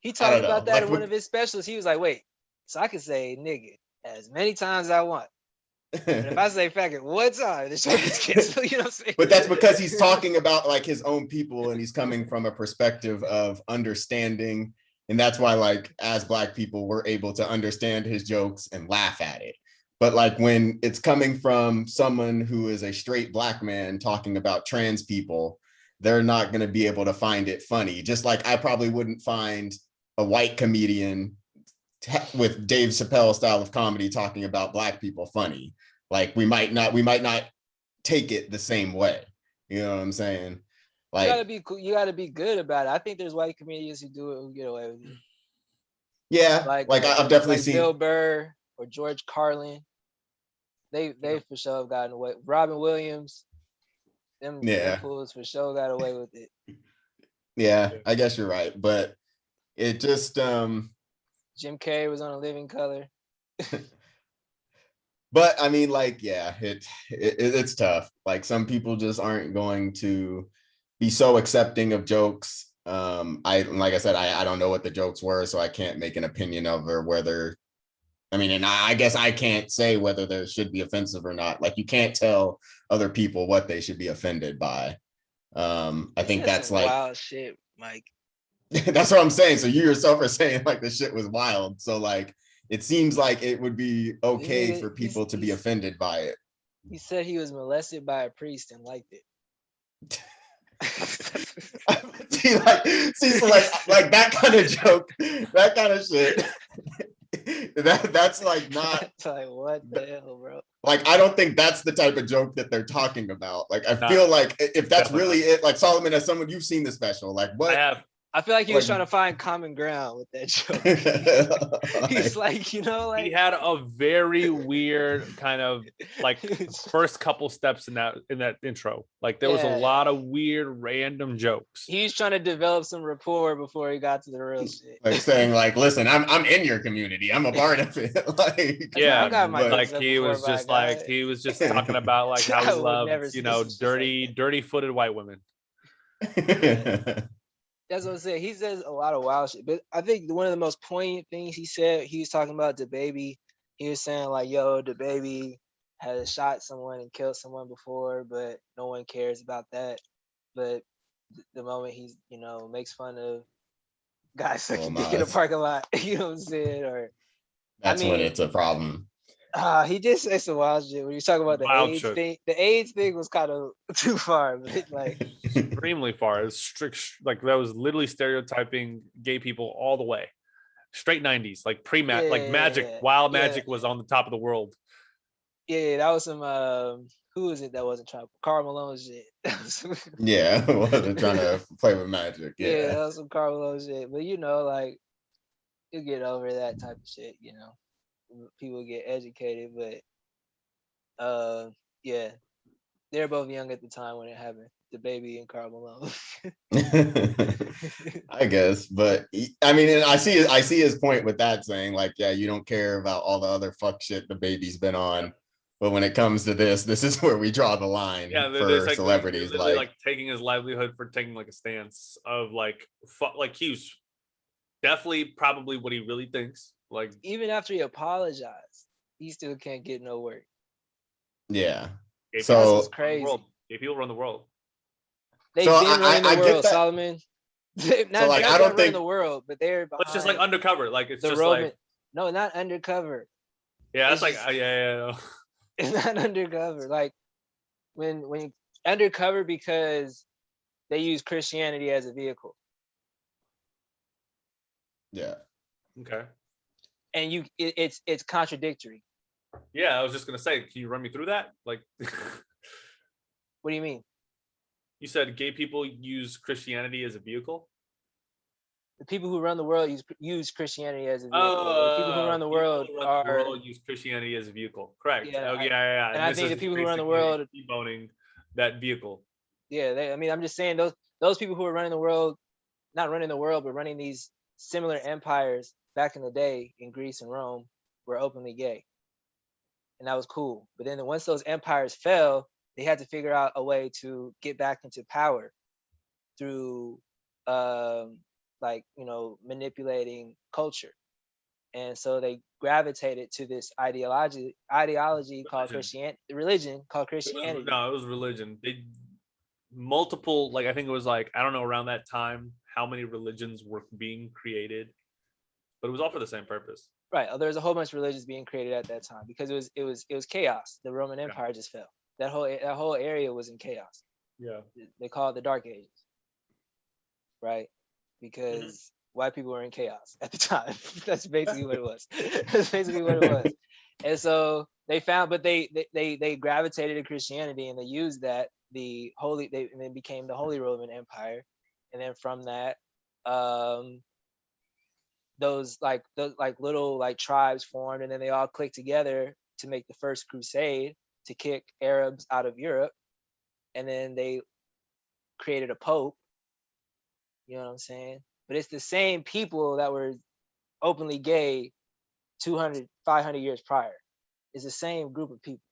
He I talked don't know, about that like in one of his specials. He was like, wait, so I can say nigga as many times as I want. But if I say faggot one time, the show gets canceled. You know what I'm saying? but that's because he's talking about like his own people and he's coming from a perspective of understanding, and that's why like as black people we're able to understand his jokes and laugh at it. But like when it's coming from someone who is a straight black man talking about trans people, they're not going to be able to find it funny, just like I probably wouldn't find a white comedian with Dave Chappelle style of comedy talking about black people funny. Like we might not take it the same way. You know what I'm saying? Like you gotta be cool. You gotta be good about it. I think there's white comedians who do it who get away with it. yeah, Like I've definitely like seen Bill Burr or George Carlin. They for sure have gotten away. Robin Williams, them fools for sure got away with it. Yeah, I guess you're right, but it just Jim Carrey was on A Living Color. but I mean, like, yeah, it's tough. Like some people just aren't going to be so accepting of jokes. Like I said, I don't know what the jokes were, so I can't make an opinion of or whether. I mean, and I guess I can't say whether there should be offensive or not. Like you can't tell other people what they should be offended by. I think that's like wild shit, Mike. that's what I'm saying. So you yourself are saying like the shit was wild. So like it seems like it would be okay for people to be offended by it. He said he was molested by a priest and liked it. see, so like that kind of joke, that kind of shit. That's like not. It's like what the hell, bro? Like I don't think that's the type of joke that they're talking about. Like I feel like if that's really it, like Solomon, as someone you've seen the special, like what? I feel like he was trying to find common ground with that joke. He's like, like he had a very weird kind of like first couple steps in that intro. Like there was a lot of weird random jokes. He's trying to develop some rapport before he got to the real shit. Like saying like, listen, I'm in your community. I'm a part of it. Like yeah, like he was just talking about like how he loves, dirty footed white women. That's what I'm saying. He says a lot of wild shit. But I think one of the most poignant things he said, he was talking about DaBaby. He was saying like, yo, DaBaby has shot someone and killed someone before, but no one cares about that. But the moment he's, makes fun of guys sucking dick in the parking lot, you know what I'm saying? Or that's when it's a problem. He did say some wild shit when you talk about the AIDS thing. The AIDS thing was kind of too far, but like extremely far. It's strict, like that was literally stereotyping gay people all the way. Straight 90s, like like Magic, Wild yeah, Magic was on the top of the world. yeah. That was some who was it that wasn't trying? Karl Malone shit. Yeah, wasn't trying to play with magic. Yeah, Yeah. that was some Karl Malone shit. But you know, like you get over that type of shit. You know, people get educated, but yeah, they're both young at the time when it happened. The baby and Karl Malone. I guess, but I mean, and I see his point with that, saying like, yeah, you don't care about all the other fuck shit the baby's been on, but when it comes to this is where we draw the line for like celebrities. literally Like taking his livelihood for taking like a stance of like he was definitely probably what he really thinks. Like even after he apologized, he still can't get no work. yeah, gay That's so what's crazy. Gay people run the world. They've So been running the I get world, that. Solomon. So like, I don't running think the world, but they're behind. It's just like undercover. Like it's the just Roman. like No, not undercover. yeah, that's It's like just- yeah. It's not undercover. Like when undercover because they use Christianity as a vehicle, yeah. and it's contradictory. Yeah, I was just gonna say, can you run me through that? Like, What do you mean? you said gay people use Christianity as a vehicle. The people who run the world use Christianity as a vehicle. The people who run the world use Christianity as a vehicle. Correct. Yeah, yeah. And I think the people who run the world deboning that vehicle. Yeah, I mean, I'm just saying those people who are running the world, not running the world, but running these similar empires back in the day in Greece and Rome were openly gay, and that was cool. But then once those empires fell, they had to figure out a way to get back into power through, like manipulating culture, and so they gravitated to this ideology called religion called Christianity. No, it was religion. Multiple, like I think it was like I don't know around that time how many religions were being created, but it was all for the same purpose. Right. There was a whole bunch of religions being created at that time because it was chaos. The Roman Empire just fell. That whole area was in chaos. Yeah. They call it the Dark Ages. Right? Because white people were in chaos at the time. That's basically what it was. That's basically what it was. And so they found, but they gravitated to Christianity and they used that and then became the Holy Roman Empire. And then from that, those little like tribes formed, and then they all clicked together to make the first crusade to kick Arabs out of Europe. And then they created a pope. You know what I'm saying? But it's the same people that were openly gay 200, 500 years prior. It's the same group of people.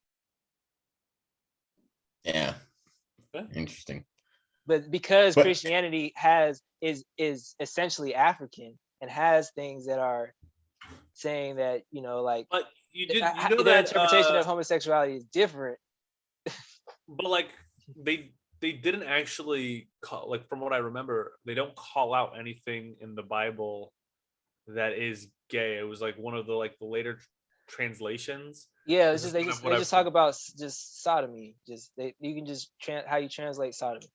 Yeah. Interesting. But because Christianity is essentially African and has things that are saying that, like, but their interpretation of homosexuality is different. But like they didn't actually call, like from what I remember, they don't call out anything in the Bible that is gay. It was like one of the later translations. Yeah, it's just they just talk about just sodomy. You can just how you translate sodomy.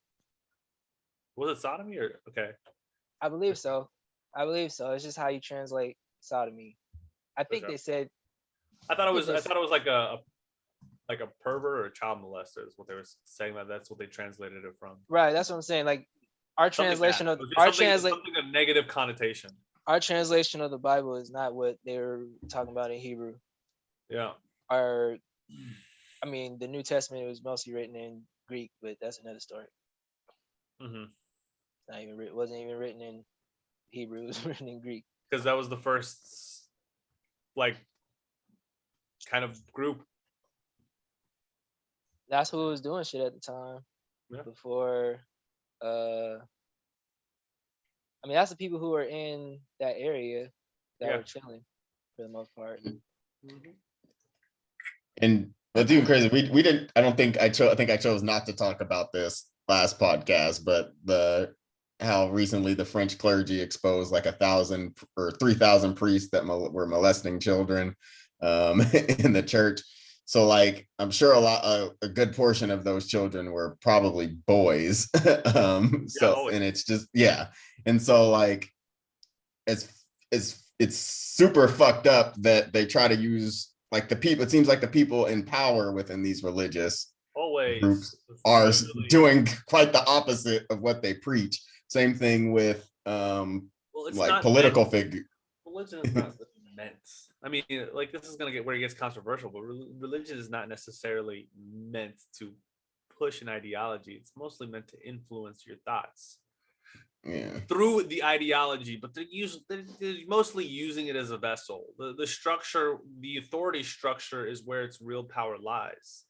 Was it sodomy or okay? I believe so. It's just how you translate sodomy. I think they said. I thought it was like a pervert or a child molester is what they were saying. That's what they translated it from. Right. That's what I'm saying. Like our translation of something a negative connotation. Our translation of the Bible is not what they were talking about in Hebrew. Yeah. The New Testament was mostly written in Greek, but that's another story. It wasn't even written in Hebrew. It was written in Greek. Because that was the first, kind of group. That's who was doing shit at the time. Yeah. Before, that's the people who were in that area that were chilling for the most part. And what's even crazy, we didn't. I think I chose not to talk about this last podcast, but how recently the French clergy exposed like 1,000 or 3,000 priests that were molesting children in the church. So like I'm sure a good portion of those children were probably boys. Yeah, So and it's just and so like it's super fucked up that they try to use like the people. It seems like the people in power within these religious always. groups It's are literally, doing quite the opposite of what they preach. Same thing with well, it's like not meant. political figure. Religion is not meant. I mean, like this is gonna get where it gets controversial, but religion is not necessarily meant to push an ideology. It's mostly meant to influence your thoughts Yeah, through the ideology, but they're mostly using it as a vessel. The structure, the authority structure, is where its real power lies.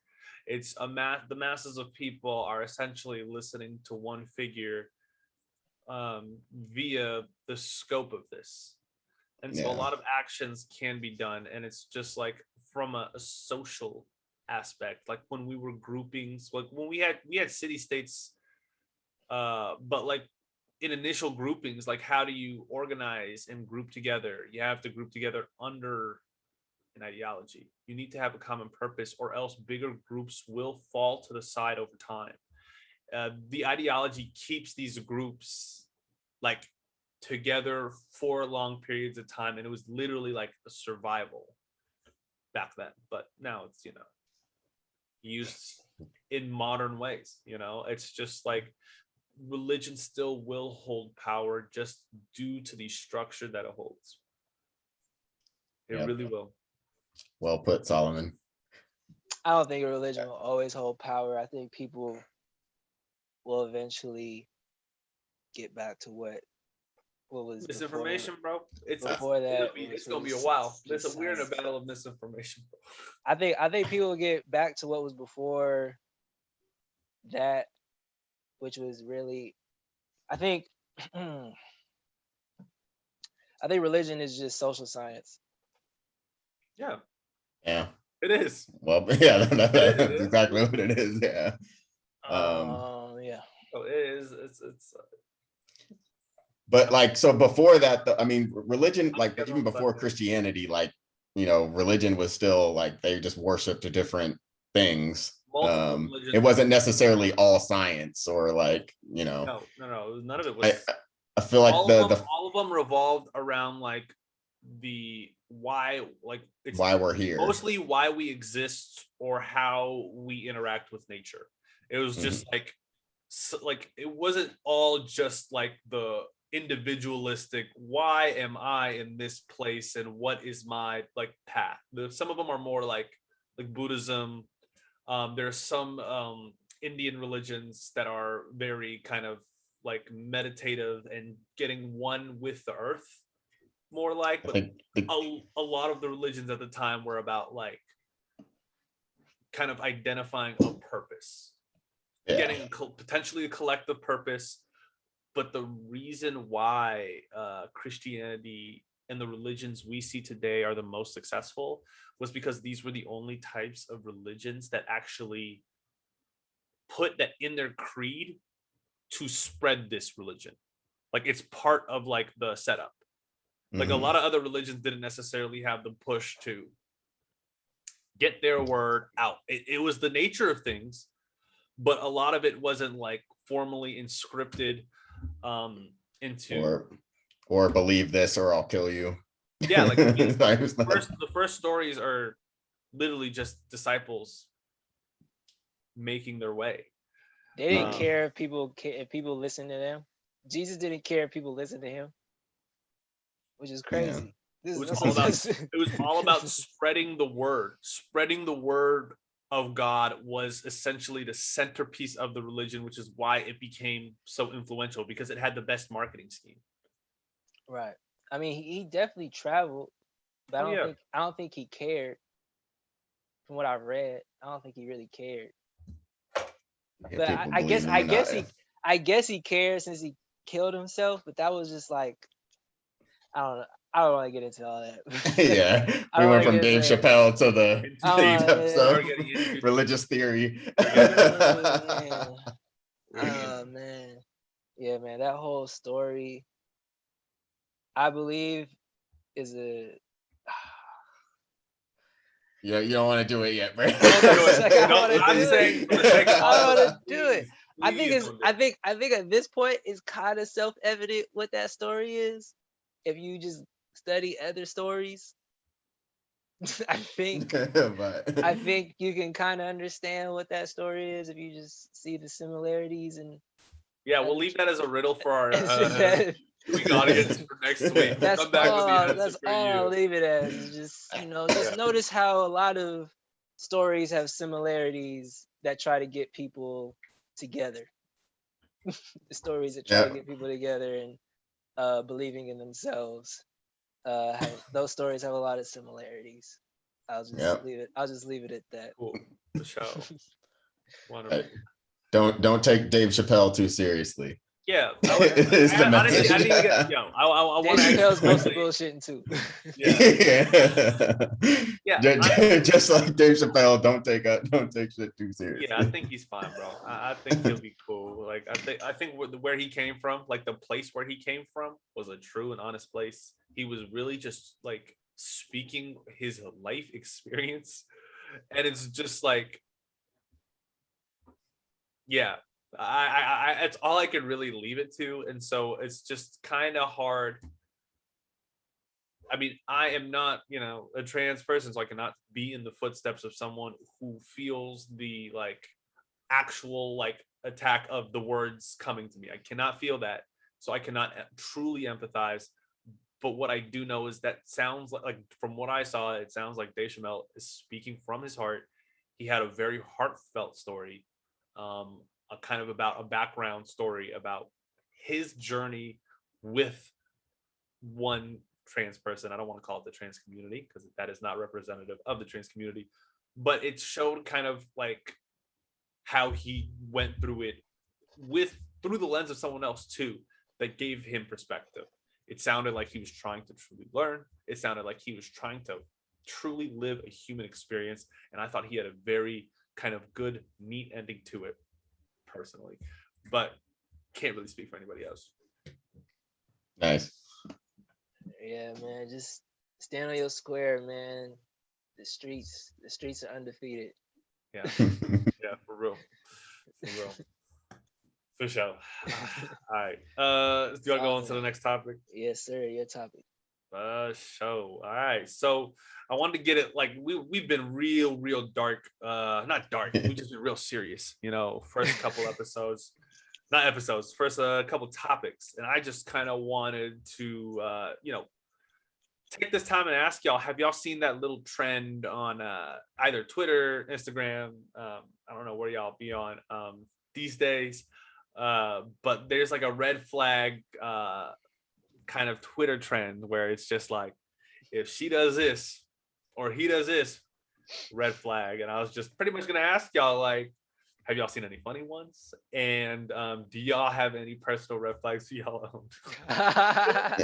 It's the masses of people are essentially listening to one figure via the scope of this. And so a yeah, lot of actions can be done, and it's just like from a social aspect, like when we were groupings, like when we had city states, but like in initial groupings, like how do you organize and group together? You have to group together under an ideology. You need to have a common purpose, or else bigger groups will fall to the side over time. The ideology keeps these groups like together for long periods of time, and it was literally like a survival back then. But now it's used in modern ways. It's just like religion still will hold power just due to the structure that it holds. It yeah. really will. Well put, Solomon. I don't think a religion will always hold power. I think people will eventually get back to what was Misinformation, bro. before that. It's Which gonna be a was while. just We're in a science. battle of misinformation, bro. I think people will get back to what was before that, which was really, I think I think religion is just social science. Yeah, Yeah. it is. Well, yeah, It that's is. exactly what it is. Yeah. Yeah. Oh, it is. It's But like, so before that, I mean, religion, like together even on the before platform. Christianity, like, religion was still like they just worshiped different things. Multiple It religions wasn't exist. necessarily all science or like, No. None of it I, was. I feel like the All of them revolved around like the why, like it's why we're here. mostly why we exist or how we interact with nature. It was just Mhm. like like it wasn't all just like the individualistic why am I in this place and what is my like path. Some of them are more like Buddhism. There's some Indian religions that are very kind of like meditative and getting one with the earth, more like. I But think the, a lot of the religions at the time were about like kind of identifying a purpose, yeah, getting potentially a collective purpose. But the reason why Christianity and the religions we see today are the most successful was because these were the only types of religions that actually put that in their creed to spread this religion. Like it's part of like the setup. Like a mhm. lot of other religions didn't necessarily have the push to get their word out. It was the nature of things, but a lot of it wasn't like formally inscripted into. or believe this or I'll kill you. Yeah, like I mean, Like, the first stories are literally just disciples making their way. They didn't yeah. care if people listened to them. Jesus didn't care if people listened to him, which is Yeah. crazy. It This was is all about this, it was all about spreading the word. Spreading the word of God was essentially the centerpiece of the religion, which is why it became so influential because it had the best marketing scheme. right. I mean, he definitely traveled, but Oh yeah. I don't think he cared. From what I've read, I don't think he really cared. Yeah, But people believe in I guess he cared since he killed himself. But that was just like I don't know. I don't want to get into all that. yeah, I we don't want went to from get Dave into. Chappelle to the Too deep. depths Yeah. We're of getting in too deep. religious theory. Man. We're getting Oh man. Yeah, man. That whole story, I believe, is a. Yeah, you don't want to do it yet, bro. I don't No, wanna I'm do saying it. for the sake of I all don't of wanna us, do it. I think please it's. don't do I it. think. I think at this point it's kind of self-evident what that story is. If you just study other stories, I think. But I think you can kind of understand what that story is if you just see the similarities and Yeah, we'll other. leave that as a riddle for our It's just that. viewing audience for next week. We'll That's come back with the all. answer That's for all I'll you. leave it as. Is just just Yeah. notice how a lot of stories have similarities that try to get people together. The stories that try to yeah, get people together and believing in themselves. Those stories have a lot of similarities. yeah. I'll just leave it at that. Cool. For sure. Wonderful. Don't take Dave Chappelle too seriously. Yeah, Is the honestly, I message. didn't even get. I Dave want to Chappelle's mostly actually. bullshitting too. Yeah, Just like Dave Chappelle, don't take shit too yeah. I seriously. think he's fine, bro. I think he'll be cool. Like I think where he came from, like the place where he came from, was a true and honest place. He was really just like speaking his life experience, and it's just like, yeah. It's all I could really leave it to, and so it's just kind of hard. I mean, I am not, a trans person, so I cannot be in the footsteps of someone who feels the like actual like attack of the words coming to me. I cannot feel that, so I cannot truly empathize. But what I do know is that sounds like from what I saw, it sounds like Dave Chappelle is speaking from his heart. He had a very heartfelt story, a kind of about a background story about his journey with one trans person. I don't want to call it the trans community because that is not representative of the trans community, but it showed kind of like how he went through it through the lens of someone else too, that gave him perspective. It sounded like he was trying to truly learn. It sounded like he was trying to truly live a human experience, and I thought he had a very kind of good, neat ending to it, personally. But can't really speak for anybody else. Nice. Yeah, man, just stand on your square, man. The streets are undefeated. Yeah, yeah, for real, for real, for sure. All right, do you want to go on to the next topic? Yes, sir. Your topic. Show. All right. So I wanted to get it like we've been real dark. Not dark. We've just been real serious. First couple episodes, not episodes. First couple topics, and I just kind of wanted to take this time and ask y'all: have y'all seen that little trend on either Twitter, Instagram? I don't know where y'all be on these days, but there's like a red flag kind of Twitter trend where it's just like, if she does this or he does this, red flag. And I was just pretty much gonna ask y'all, like, have y'all seen any funny ones? And do y'all have any personal red flags to y'all own? I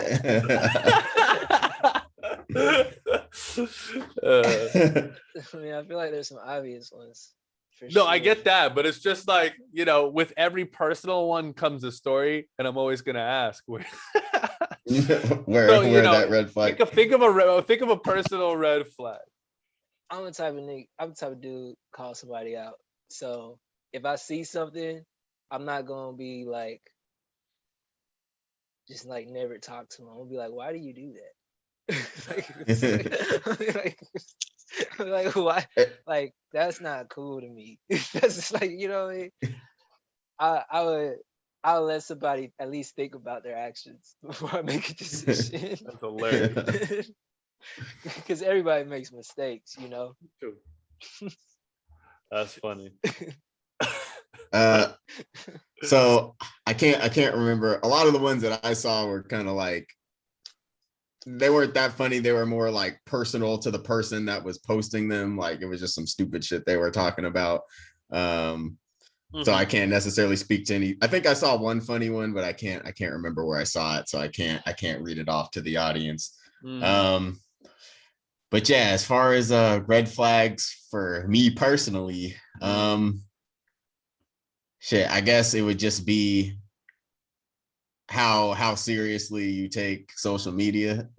mean, I feel like there's some obvious ones. No, sure. I get that, but it's just like, with every personal one comes a story, and I'm always gonna ask where that red flag. think of a personal red flag. I'm the type of dude call somebody out. So if I see something, I'm not gonna be like, just like never talk to them. I'm gonna be like, why do you do that? like why? Like, that's not cool to me. That's just like, what I mean? I'll let somebody at least think about their actions before I make a decision. That's hilarious. Because everybody makes mistakes, True. That's funny. So I can't remember. A lot of the ones that I saw were kind of like, they weren't that funny. They were more like personal to the person that was posting them. Like, it was just some stupid shit they were talking about. So I can't necessarily speak to any. I think I saw one funny one, but I can't remember where I saw it, so I can't read it off to the audience. But yeah, as far as red flags for me personally, shit, I guess it would just be how seriously you take social media.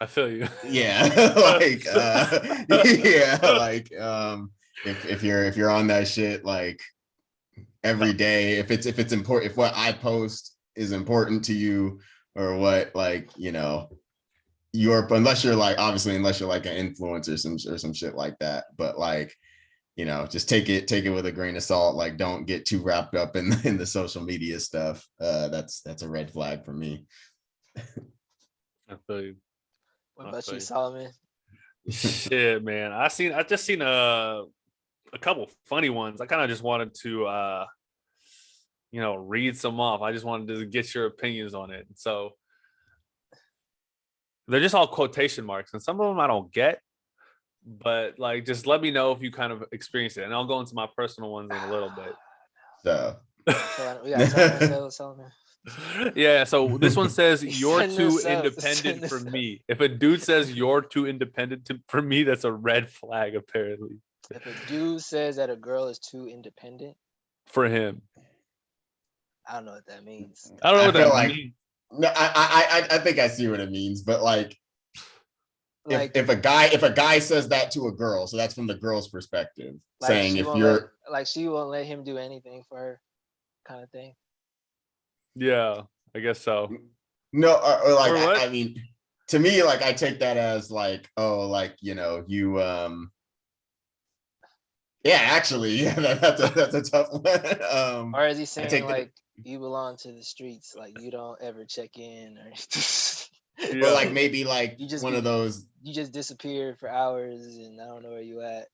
I feel you. Yeah, like yeah, like if you're on that shit like every day, if it's important, if what I post is important to you, or what, like, you know, unless you're like, obviously unless you're like an influencer or some shit like that, but like, you know, just take it with a grain of salt. Like, don't get too wrapped up in the social media stuff. That's a red flag for me. I feel you. What I about feel you, you. Solomon? Shit, man. I just seen a couple funny ones. I kind of just wanted to read some off. I just wanted to get your opinions on it. So they're just all quotation marks, and some of them I don't get, but like, just let me know if you kind of experience it, and I'll go into my personal ones in a little bit. So So we got time to Solomon. Yeah, so this one says you're Send too us up, independent send us for up. me. If a dude says you're too independent for me, that's a red flag, apparently, If a dude says that a girl is too independent, for him. I don't know what that means. I don't know I what feel that like means. no, I think I see what it means, but like, Like, if a guy says that to a girl, so that's from the girl's perspective, saying she if won't you're she won't let him do anything for her, kind of thing. Yeah, I guess so. no, or like, Or what? I mean, to me, like, I take that as like, oh, like, you know, you yeah, actually, yeah, that's a tough one. Or is he I saying take that, like you belong to the streets, like you don't ever check in, or or Yeah. like maybe like you just one of those. you just disappear for hours and I don't know where you at.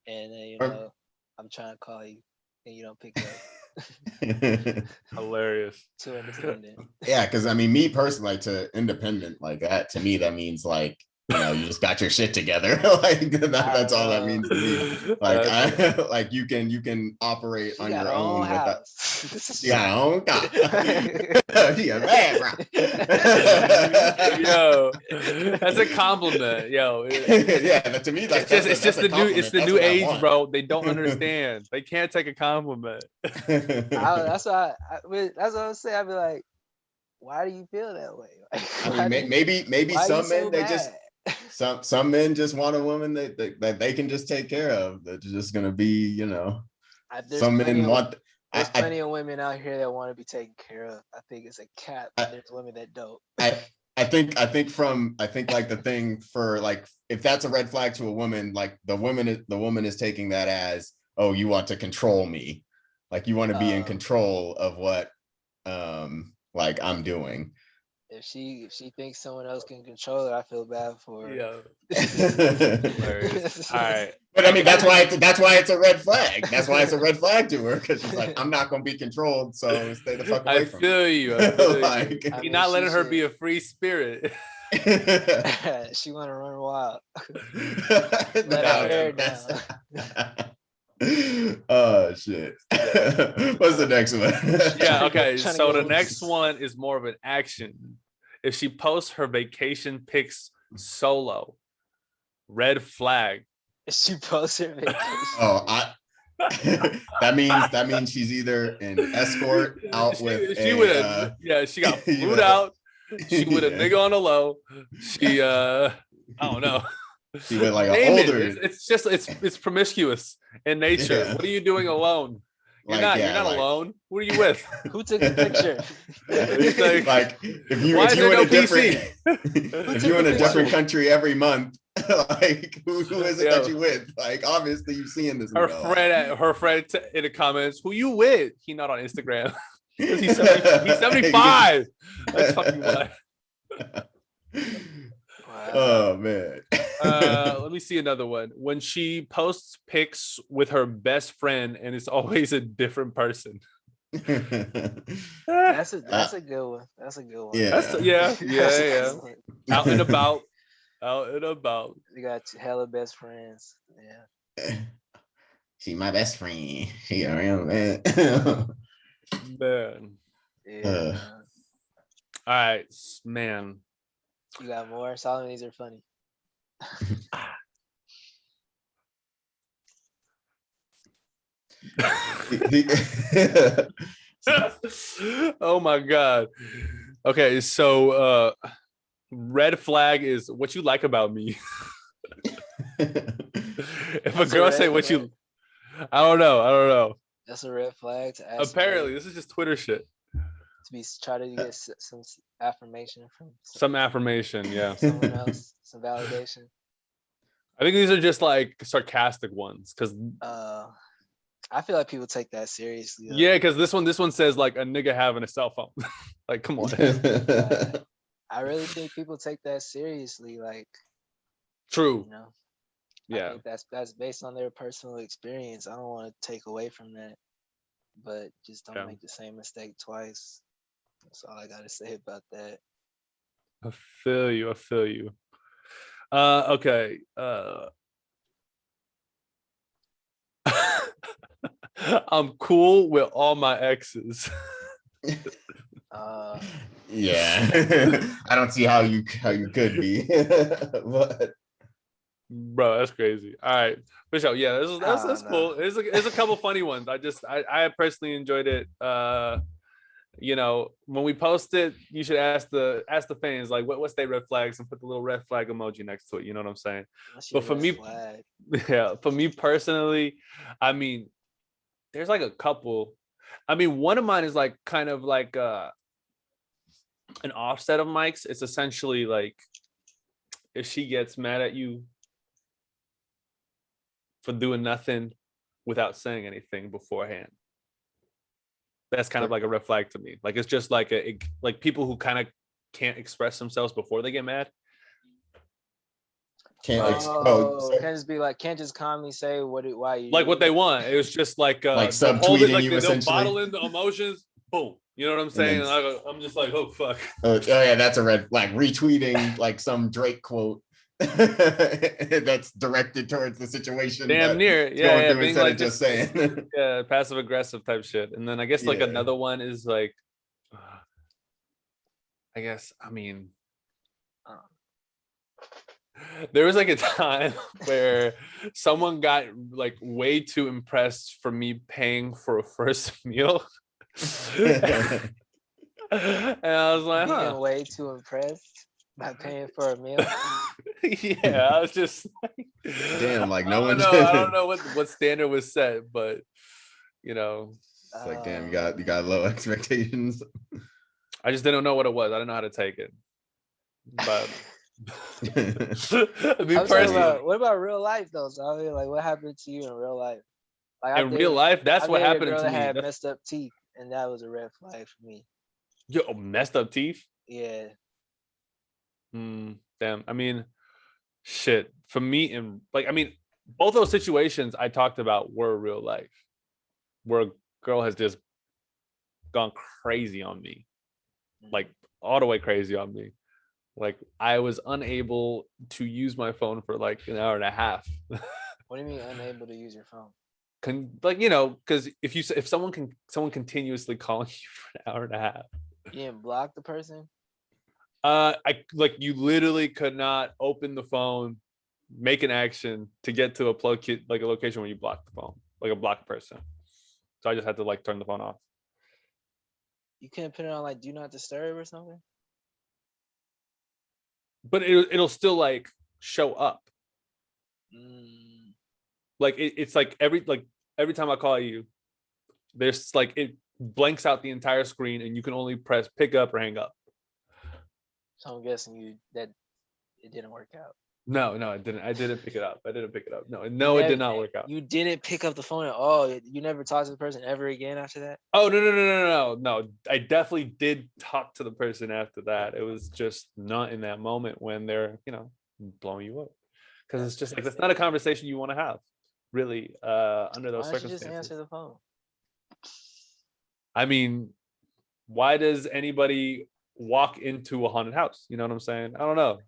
And then Or, I'm trying to call you and you don't pick up. Hilarious. Too independent. yeah, because I mean, me personally, like, to independent like that, to me, that means like, you know, you just got your shit together. Like that's all that means to me. Like I like you can operate She on got your her own own without. house. You got your own car. She a bad bro. Yo, that's a compliment. Yo, Yeah, to me, like it's that's just a it's compliment. the That's new what I age, want. bro. They don't understand. They can't take a compliment. That's why that's what I'm saying. I'd be like, why do you feel that way? Like, I mean, maybe why are you some so men, they just mad? some men just want a woman that they can just take care of. That's just gonna be, you know, There's some men want. there's plenty of women out here that want to be taken care of. I think it's a cap. I, There's women that don't. I think like the thing for like, if that's a red flag to a woman, like the woman is taking that as, oh, you want to control me, like you want to be in control of what like I'm doing. If she thinks someone else can control her, I feel bad for her. Yeah. Hilarious. All right. But I mean, that's why it's a red flag. That's why it's a red flag to her, because she's like, I'm not gonna be controlled, so stay the fuck away from me. I feel you. Like, You're not letting her be a free spirit. She want to run wild. Let her hair down. Oh shit. What's the next one? Yeah, okay. Trying to So go the loose. next one is more of an action. If she posts her vacation pics solo, red flag. If she posts her vacation. Oh, that means she's either an escort out with She would have she got flued out. She with a nigga on the low. She I don't know. She went like Name an older. It's promiscuous in nature. Yeah. What are you doing alone? You're Like, not alone. What are you with? Who took the picture? Like if you Why is there in no a different PC? if you're in a different country every month, like who is it that Yo. you with? Like obviously you've seen this. Her friend in the comments, who you with? He not on Instagram. He's 75. That's fucking why. Oh man. Let me see another one. When she posts pics with her best friend and it's always a different person. That's a good one. That's a good one. Yeah. Yeah. Out and about. You got hella best friends. Yeah. She my best friend. She a real man. Man. Yeah. All right, man. You got more? Solomon, these are funny. Oh my god. Okay, so Red flag is what you like about me. If a That's girl red say what flag. you, I don't know. That's a red flag to ask. Apparently, this is just Twitter shit. Try to get some affirmation from Some affirmation, yeah. someone else, some validation. I think these are just like sarcastic ones, because I feel like people take that seriously. Though. yeah, because this one says like a nigga having a cell phone. Like, come on. I really think people take that seriously. Like, True. you know, Yeah. I think that's based on their personal experience. I don't want to take away from that, but just don't make the same mistake twice. That's all I gotta say about that. I feel you. Okay. I'm cool with all my exes. Yeah. I don't see how you could be. But Bro, that's crazy. All right, for sure. Yeah, that's cool. There's a couple funny ones. I personally enjoyed it. You know, when we post it, you should ask the fans like what's their red flags and put the little red flag emoji next to it. You know what I'm saying? But for me, yeah, for me personally, I mean, there's like a couple. I mean, one of mine is like kind of like an offset of Mike's. It's essentially like if she gets mad at you for doing nothing without saying anything beforehand. That's kind of like a red flag to me. Like it's just like like people who kind of can't express themselves before they get mad. Can't just be like, can't just calmly say why you like what they want. It was just like subtweeting you, they'll bottle in the emotions. Boom. You know what I'm saying? I'm just like, oh fuck. Oh yeah, that's a red flag. Retweeting like some Drake quote that's directed towards the situation. Damn near, yeah. Being instead like of just saying, yeah, passive aggressive type shit. And then I guess like another one is like, I mean, there was like a time where someone got like way too impressed for me paying for a first meal. And I was like, being way too impressed by paying for a meal. Yeah, I was just like, damn, like no one. I don't know what standard was set, but you know, it's like damn, you got low expectations. I just didn't know what it was. I didn't know how to take it. But what about real life though? So I mean, like, what happened to you in real life? Like in real life, that's what happened to me. Had messed up teeth, and that was a red flag for me. Yo, messed up teeth? Yeah. Damn. I mean, shit. For me, both those situations I talked about were real life, where a girl has just gone crazy on me, like all the way crazy on me. Like I was unable to use my phone for like an hour and a half. What do you mean unable to use your phone? Because if someone continuously calling you for an hour and a half. You didn't block the person? You literally could not open the phone, make an action to get to a location where you block the phone, like a blocked person. So I just had to like turn the phone off. You couldn't put it on like do not disturb or something? But it'll still like show up. Like it's like every time I call you, there's like it blanks out the entire screen and you can only press pick up or hang up. So I'm guessing that it didn't work out. No, it didn't. I didn't pick it up. No, it did not work out. You didn't pick up the phone at all. You never talked to the person ever again after that? Oh, no. I definitely did talk to the person after that. It was just not in that moment when they're, blowing you up. Because it's just like, that's not a conversation you want to have, really, under those circumstances. Why don't you just answer the phone? I mean, why does anybody walk into a haunted house? You know what I'm saying? I don't know.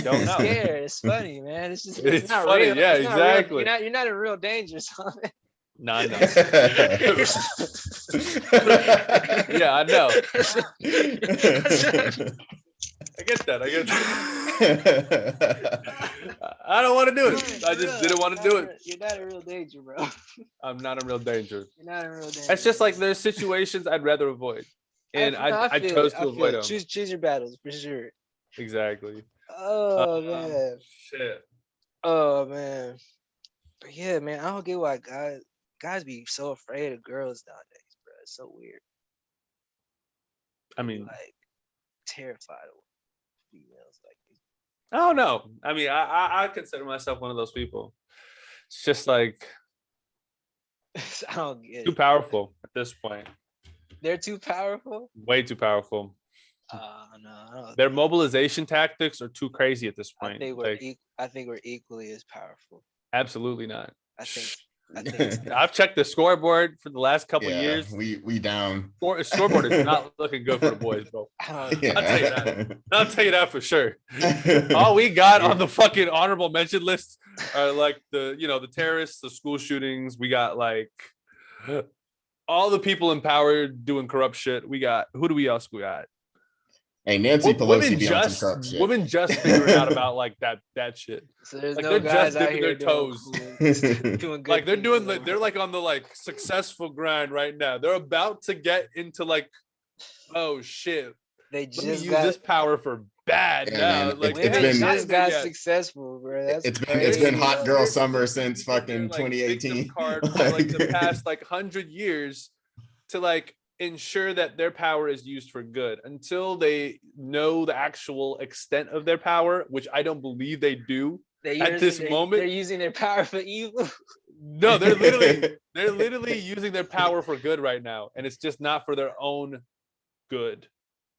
Don't know. Scared. It's funny, man. It's just it's not funny. real. Yeah, it's exactly. You're not in real danger, something. No, I know. Yeah, I know. I get that. I don't want to do it. I just didn't want to do it. You're not in real danger, bro. I'm not in real danger. You're not in real danger. It's just like there's situations I'd rather avoid. And I chose to avoid them. Choose your battles for sure. Exactly. Oh man. Shit. Oh man. But yeah, man, I don't get why guys be so afraid of girls nowadays, bro. It's so weird. I They be mean, like terrified of females. Like, I don't know. I mean, I consider myself one of those people. It's just like I don't get too it. powerful at this point. They're too powerful. Way too powerful. No, I don't Their think. mobilization tactics are too crazy at this I point. think Like, I think we're equally as powerful. absolutely not. I think. I think. I've checked the scoreboard for the last couple Yeah, years. we down. Scoreboard is not looking good for the boys, bro. I don't. Yeah. I'll tell you that. I'll tell you that for sure. All we got on the fucking honorable mention list are like the terrorists, the school shootings. We got like all the people in power doing corrupt shit. We got who do we else we got? Hey, Nancy Pelosi be on some corrupt shit. Women just figuring out about like that shit. So there's Like no they're guys just out dipping here their toes. doing good. Like they're things doing in the they're like on the like successful grind right now. They're about to get into like, oh shit. They Let me just use got. this power for bad Yeah, now. man, Like it's Women been- just got yet. successful, bro. That's it's crazy. been hot girl They're summer using since their, fucking like, victim 2018. card for like the past like 100 years to like ensure that their power is used for good until they know the actual extent of their power, which I don't believe they do at this moment. They're using their power for evil. No, they're literally using their power for good right now, and it's just not for their own good.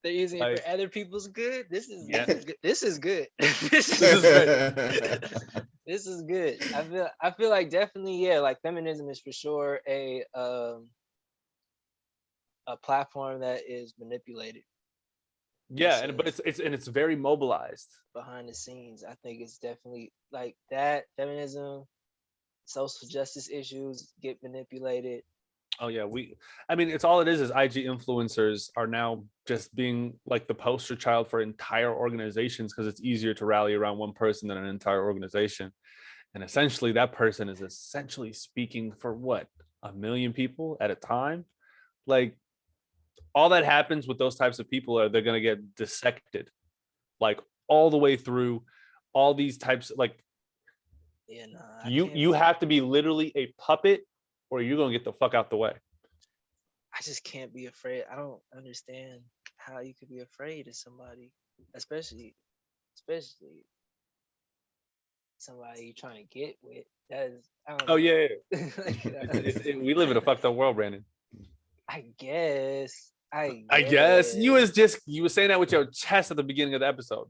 They're using it Like, for other people's good. This is Yeah. good. This is good. This is great. This is good. I feel like definitely, yeah, like feminism is for sure a platform that is manipulated Yeah, but it's very mobilized. behind the scenes. I think it's definitely like that. Feminism, social justice issues get manipulated. Oh yeah, I mean, it's all it is IG influencers are now just being like the poster child for entire organizations because it's easier to rally around one person than an entire organization. And essentially that person is essentially speaking for what, 1 million people at a time. Like all that happens with those types of people are they're going to get dissected like all the way through all these types. Like Yeah, no, you have to be literally a puppet or you're going to get the fuck out the way. I just can't be afraid. I don't understand how you could be afraid of somebody, especially somebody you're trying to get with. That is, I don't Oh know. yeah. Like, We live in a fucked up world, Brandon. I guess. I guess you were saying that with your chest at the beginning of the episode.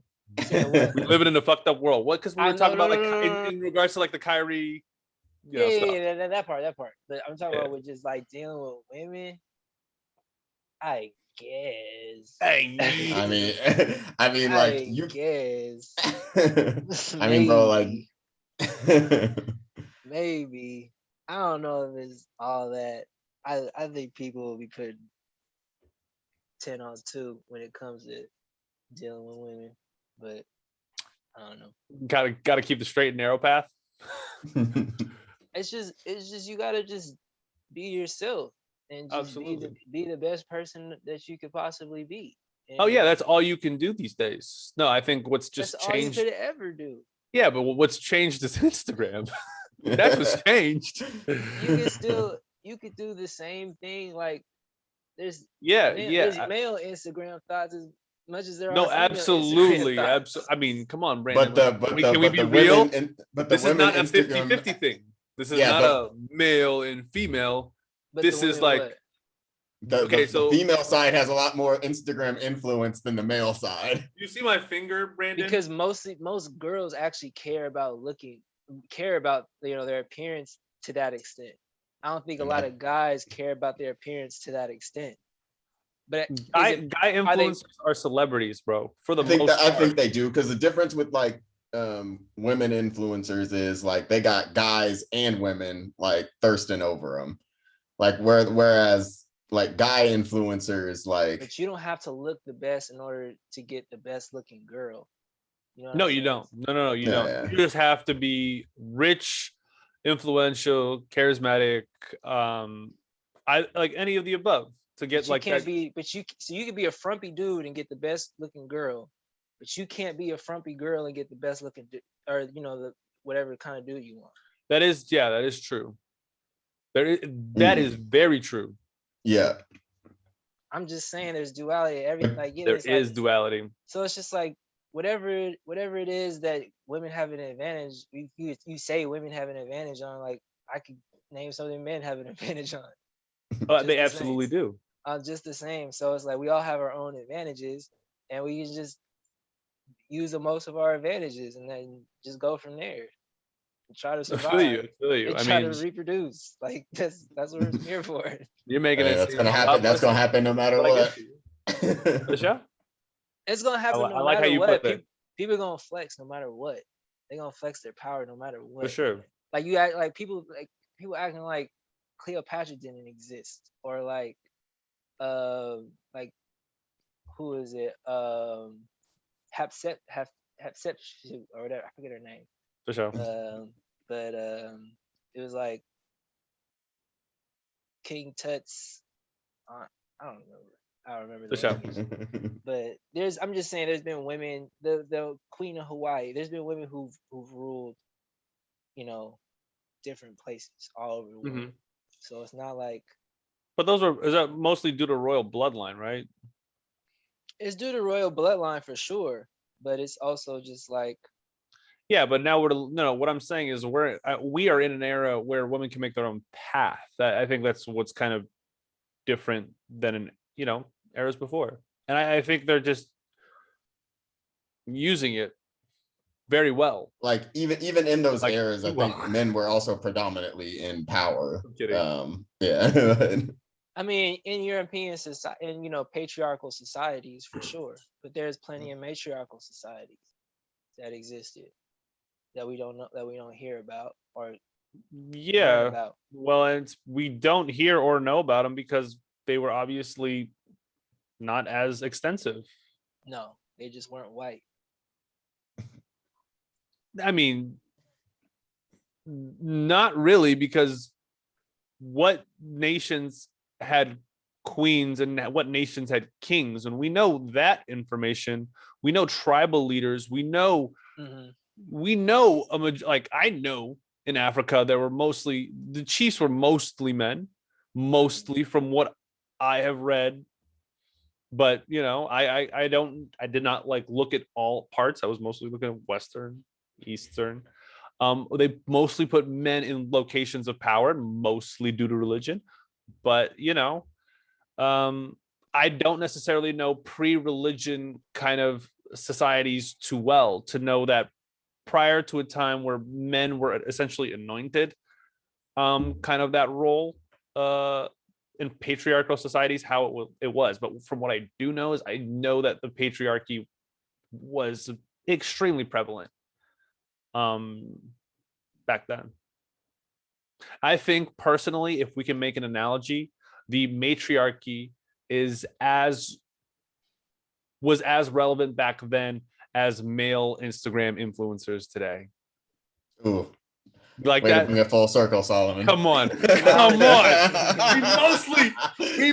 Yeah, what? We live in a fucked up world. What? Because we I were talking know, about no, like no, no, no. in regards to like the Kyrie, stuff. Yeah, that part. But I'm talking about with just like dealing with women. I guess. I mean, like I you. guess. I mean, bro, like. Maybe. I don't know if it's all that. I think people will be putting 10 on 2 when it comes to dealing with women, but I don't know. Gotta keep the straight and narrow path. It's just you gotta just be yourself and just Absolutely. be the best person that you could possibly be. Oh yeah, And that's all you can do these days. No, I think what's just that's all you changed. could ever do. Yeah, but what's changed is Instagram. That's what's changed. You could do the same thing. Like there's Yeah. male Instagram thoughts as much as there are No, female absolutely. Instagram thoughts. I mean, come on, Brandon. Can we be real? But This is not a Instagram, 50-50 thing. This is Yeah, not but- a male and female. But This the is women like what? Okay, so- the female side has a lot more Instagram influence than the male side. you see my finger, Brandon? Because most girls actually care about their appearance to that extent. I don't think a lot of guys care about their appearance to that extent. But guy influencers are celebrities, bro. For the most part. I think they do, because the difference with like women influencers is like they got guys and women like thirsting over them, like whereas like guy influencers like. But you don't have to look the best in order to get the best looking girl. You know what No, I'm you saying? don't. No, you Yeah, don't. yeah. You just have to be rich, influential, charismatic. I like any of the above to get But you like can't that. be. So you could be a frumpy dude and get the best looking girl, but you can't be a frumpy girl and get the best looking, or the whatever kind of dude you want. That is true. That is very true. Yeah. I'm just saying, there's duality. There is duality. So it's just like whatever it is that women have an advantage. You say women have an advantage on. Like, I could name something men have an advantage on. They absolutely do. Just the same. So it's like we all have our own advantages, and we can just use the most of our advantages, and then just go from there and try to survive. I feel you. And try to reproduce. Like that's what we're here for. You're making it. That's gonna happen. That's gonna happen no matter what. For sure. It's gonna happen no like matter how you what. put that. People gonna flex no matter what. They're gonna flex their power no matter what. For sure. Like you act like people acting like Cleopatra didn't exist, or like who is it? Hatshepsut or whatever. I forget her name. For sure. But it was like King Tut's. I don't remember. I don't remember. For sure. But I'm just saying, there's been women. The Queen of Hawaii. There's been women who've ruled, different places all over the world. Mm-hmm. So it's not like. But is that mostly due to royal bloodline, right? It's due to royal bloodline for sure, but it's also just like. Yeah, but now what I'm saying is we are in an era where women can make their own path. I think that's what's kind of different than in eras before, and I think they're just using it very well. Like even in those eras, I think men were also predominantly in power. I'm kidding. Yeah. I mean, in European society, in patriarchal societies for sure, but there's plenty of matriarchal societies that existed that we don't know, that we don't hear about, or about. Well, and we don't hear or know about them because they were obviously not as extensive. No, they just weren't white. I mean, not really, because what nations had queens and what nations had kings, and we know that information. We know tribal leaders. We know. Mm-hmm. We know I know in Africa the chiefs were mostly men, mostly from what I have read. But I did not look at all parts. I was mostly looking at Western, Eastern. They mostly put men in locations of power, mostly due to religion. But I don't necessarily know pre-religion kind of societies too well to know that prior to a time where men were essentially anointed, kind of that role in patriarchal societies, how it was. But from what I do know is I know that the patriarchy was extremely prevalent back then. I think personally, if we can make an analogy, the matriarchy was as relevant back then as male Instagram influencers today. Ooh. Like way that. To bring it full circle, Solomon. Come on. Come on. We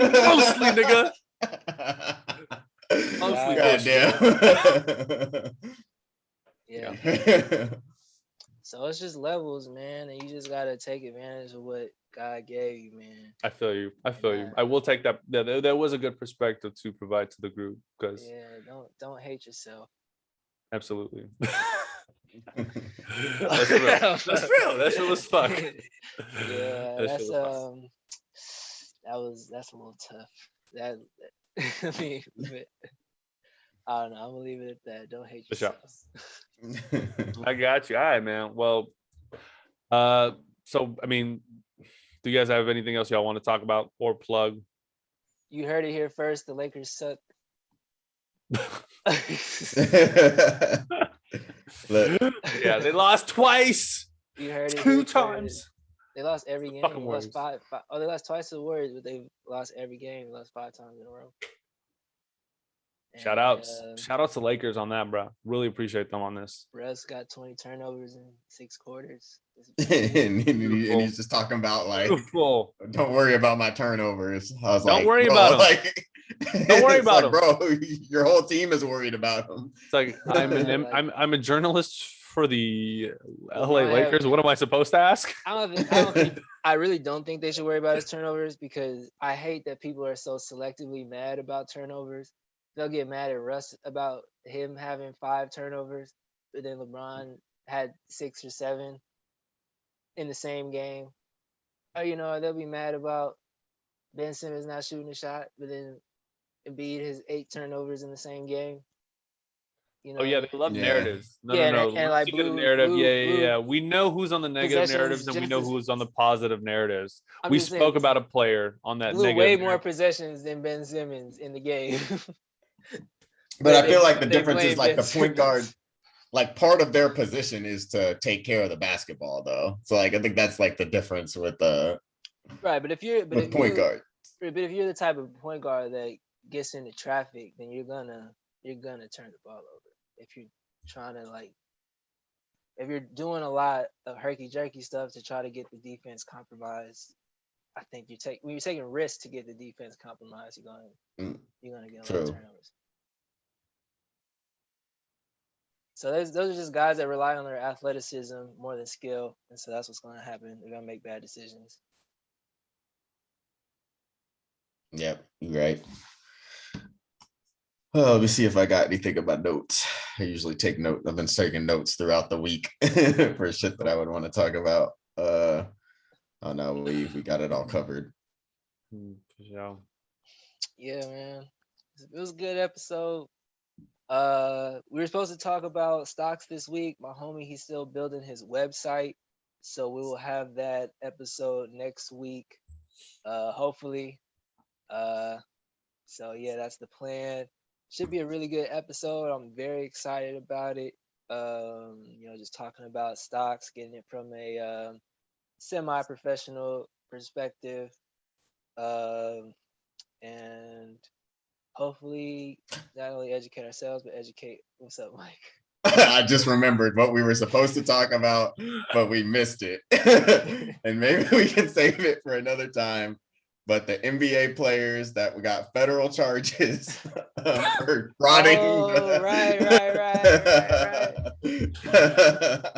mostly, nigga. Mostly. Goddamn. Yeah. So it's just levels, man, and you just gotta take advantage of what God gave you, man. I feel you. I will take that. That was a good perspective to provide to the group, because don't hate yourself. Absolutely. That's real. That's real as fuck. Yeah, that's a little tough. That I mean, I don't know. I'm gonna leave it at that. Don't hate yourself. I got you. All right, man. Well, so I mean, do you guys have anything else y'all want to talk about or plug? You heard it here first. The Lakers suck. Yeah, they lost twice. You heard it 2 times. They lost every game. They lost five. Oh, they lost twice to the Warriors, but they lost every game. They lost 5 times in a row. Shout out to Lakers on that, bro. Really appreciate them on this. Russ got 20 turnovers in 6 quarters. and he's just talking about don't worry about my turnovers. I was don't worry about them. Don't worry It's about like, bro, your whole team is worried about him. It's like I'm a journalist for the LA LeBron Lakers. What am I supposed to ask? I don't think I really don't think they should worry about his turnovers because I hate that people are so selectively mad about turnovers. They'll get mad at Russ about him having 5 turnovers, but then LeBron had 6 or 7 in the same game. Or they'll be mad about Ben Simmons not shooting a shot, but then Embiid has 8 turnovers in the same game. Oh yeah, they love Yeah. narratives. No, Yeah, no, no. and Once like you get a narrative, yeah. We know who's on the negative possessions narratives and we just know as who's on the positive narratives. I'm We just saying spoke about a player on that blew way negative more narrative. possessions than Ben Simmons in the game. But I feel like the they difference is blame like Ben the point guard, Simmons. like part of their position is to take care of the basketball though. So like I think that's like the difference with Right, but if you're point guard. but if you're the type of point guard that gets into traffic, then you're gonna turn the ball over. If you're trying to if you're doing a lot of herky jerky stuff to try to get the defense compromised, I think when you're taking risks to get the defense compromised, you're gonna get a lot of True. turnovers. So those are just guys that rely on their athleticism more than skill, and so that's what's gonna happen. They're gonna make bad decisions. Yep, you're right. Oh, let me see if I got anything in my notes. I usually take notes. I've been taking notes throughout the week for shit that I would want to talk about. Oh no, we got it all covered. Yeah. Yeah, man. It was a good episode. We were supposed to talk about stocks this week. My homie, he's still building his website, so we will have that episode next week. Hopefully. So yeah, that's the plan. Should be a really good episode. I'm very excited about it. Just talking about stocks, getting it from a semi-professional perspective, and hopefully not only educate ourselves but educate. What's up, Mike? I just remembered what we were supposed to talk about, but we missed it. And maybe we can save it for another time. But the NBA players that we got federal charges for frauding. Oh, right.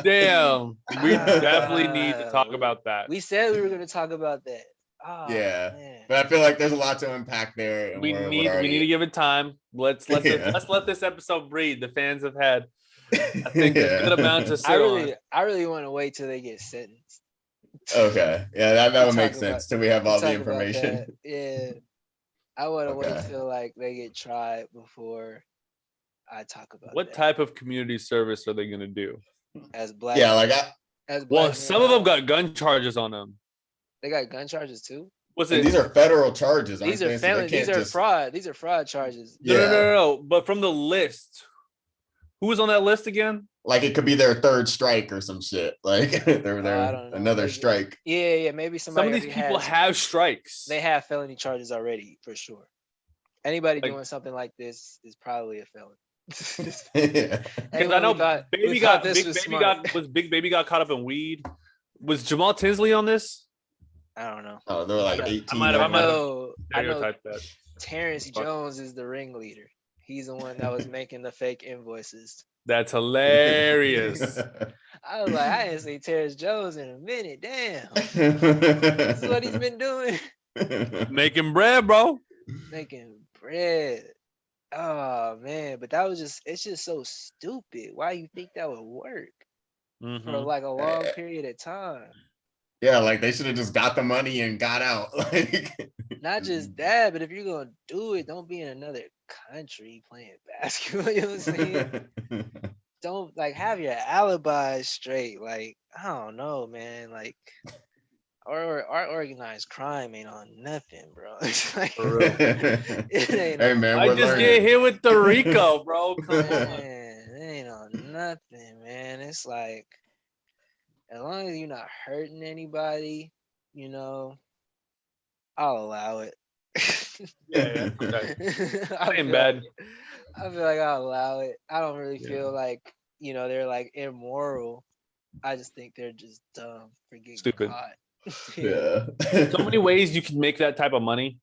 Damn, we definitely need to talk about that. We said we were going to talk about that. Oh, yeah, man. but I feel like there's a lot to unpack there. And We need to give it time. Let's let this episode breathe. The fans have had, I think, a good amount to sit on. I really want to wait till they get sentenced. Okay, yeah, that would make sense till we have all the information. Yeah, I want to wait till like they get tried before I talk about what type of community service are they gonna do? As black, some of them got gun charges on them. They got gun charges too. These are federal charges. These are felony. These are fraud. These are fraud charges. No. But from the list, who was on that list again? Like it could be their third strike or some shit. Like they're another strike. Yeah. Maybe some of these people have strikes. They have felony charges already for sure. Anybody doing something like this is probably a felon. Because I know Big Baby got caught up in weed. Was Jamal Tinsley on this? I don't know. Oh, they were like 18. I know that. Terrence Jones is the ringleader. He's the one that was making the fake invoices. That's hilarious. I was like, I didn't see Terrence Jones in a minute. Damn. This is what he's been doing. Making bread, bro. Making bread. Oh man, but it's just so stupid. Why you think that would work for like a long period of time? Yeah, like they should have just got the money and got out. Like not just that, but if you're gonna do it, don't be in another country playing basketball. You know what I'm saying? Don't have your alibi straight. Like, I don't know, man. Like our organized crime ain't on nothing, bro. It's like, it ain't hey man, I just get hit with the Rico, bro. Come on. It ain't on nothing, man. It's like, as long as you're not hurting anybody, I'll allow it. Yeah. Okay. I ain't bad. I feel like I'll allow it. I don't really feel like, they're like immoral. I just think they're just dumb for getting stupid. Caught. Yeah. So many ways you can make that type of money.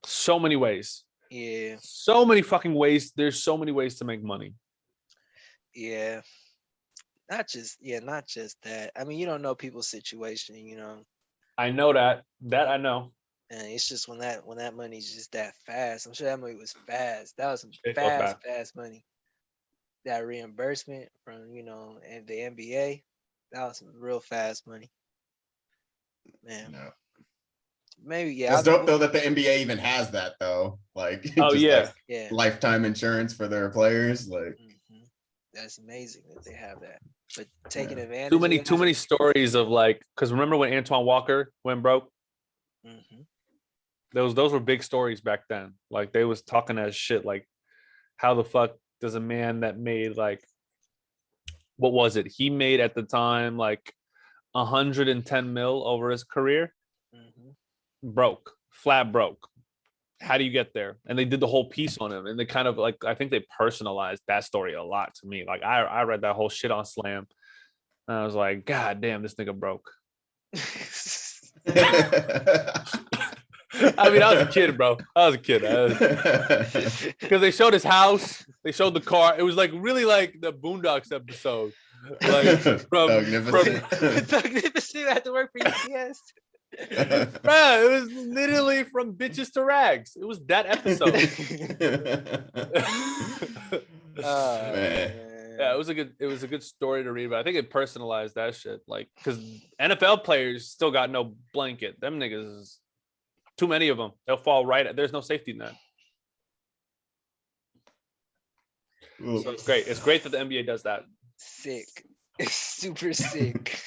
So many ways. Yeah. So many fucking ways. There's so many ways to make money. Yeah. Not just that. I mean, you don't know people's situation, I know that. That I know. and it's just when that money's just that fast. I'm sure that money was fast. That was some Shit goes fast. fast money. That reimbursement from, and the NBA, that was some real fast money. Man, No. maybe yeah. It's dope though that the NBA even has that though. Like Oh just yeah. like Yeah. lifetime insurance for their players. Like That's amazing that they have that. But taking advantage Too many stories of like, because remember when Antoine Walker went broke? Mm-hmm. Those were big stories back then. Like they was talking that shit. Like, how the fuck does a man that made like, what was it? He made at the time like 110 mil over his career, broke, flat broke. How do you get there? And they did the whole piece on him, and they kind of like, I think they personalized that story a lot to me. Like I read that whole shit on Slam, and I was like, God damn, this nigga broke. I mean, I was a kid, bro. I was a kid. Because they showed his house, they showed the car. It was like really like the Boondocks episode. Like from Magnificent had to work for UPS. Bruh, it was literally from bitches to rags. It was that episode. Man. Yeah, it was a good story to read, but I think it personalized that shit. Like, because NFL players still got no blanket. Them niggas is too many of them. They'll fall right. There's no safety net. So it's great. It's great that the NBA does that. Sick. It's super sick.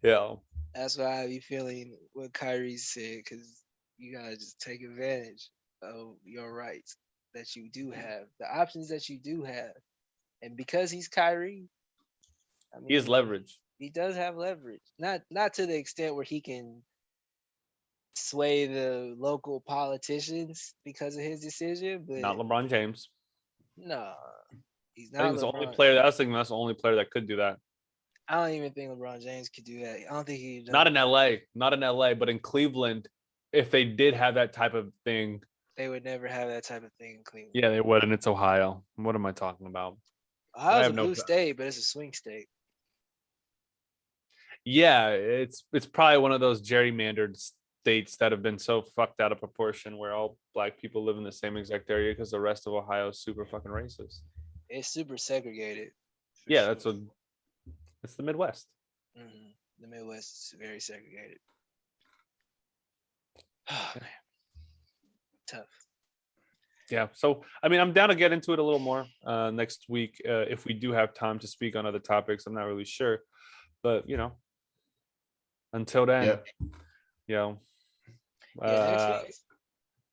Yeah. That's why I be feeling what Kyrie said, because you gotta just take advantage of your rights that you do have, the options that you do have. And because he's Kyrie, I mean, He has leverage. He does have leverage. Not to the extent where he can sway the local politicians because of his decision, but Not LeBron James. no, he's I not. think it's the only player. I was thinking that's the only player that could do that. I don't even think LeBron James could do that. I don't think he. Not in LA. Not in LA, but in Cleveland, if they did have that type of thing, they would never have that type of thing in Cleveland. Yeah, they would, and it's Ohio. What am I talking about? Ohio's a blue state, but it's a swing state. Yeah, it's probably one of those gerrymandered states that have been so fucked out of proportion where all black people live in the same exact area because the rest of Ohio is super fucking racist. It's super segregated. Yeah, that's what. It's the Midwest. Mm-hmm. The Midwest is very segregated. Oh, man. Tough. Yeah, so I mean, I'm down to get into it a little more next week if we do have time to speak on other topics. I'm not really sure, but until then, next week.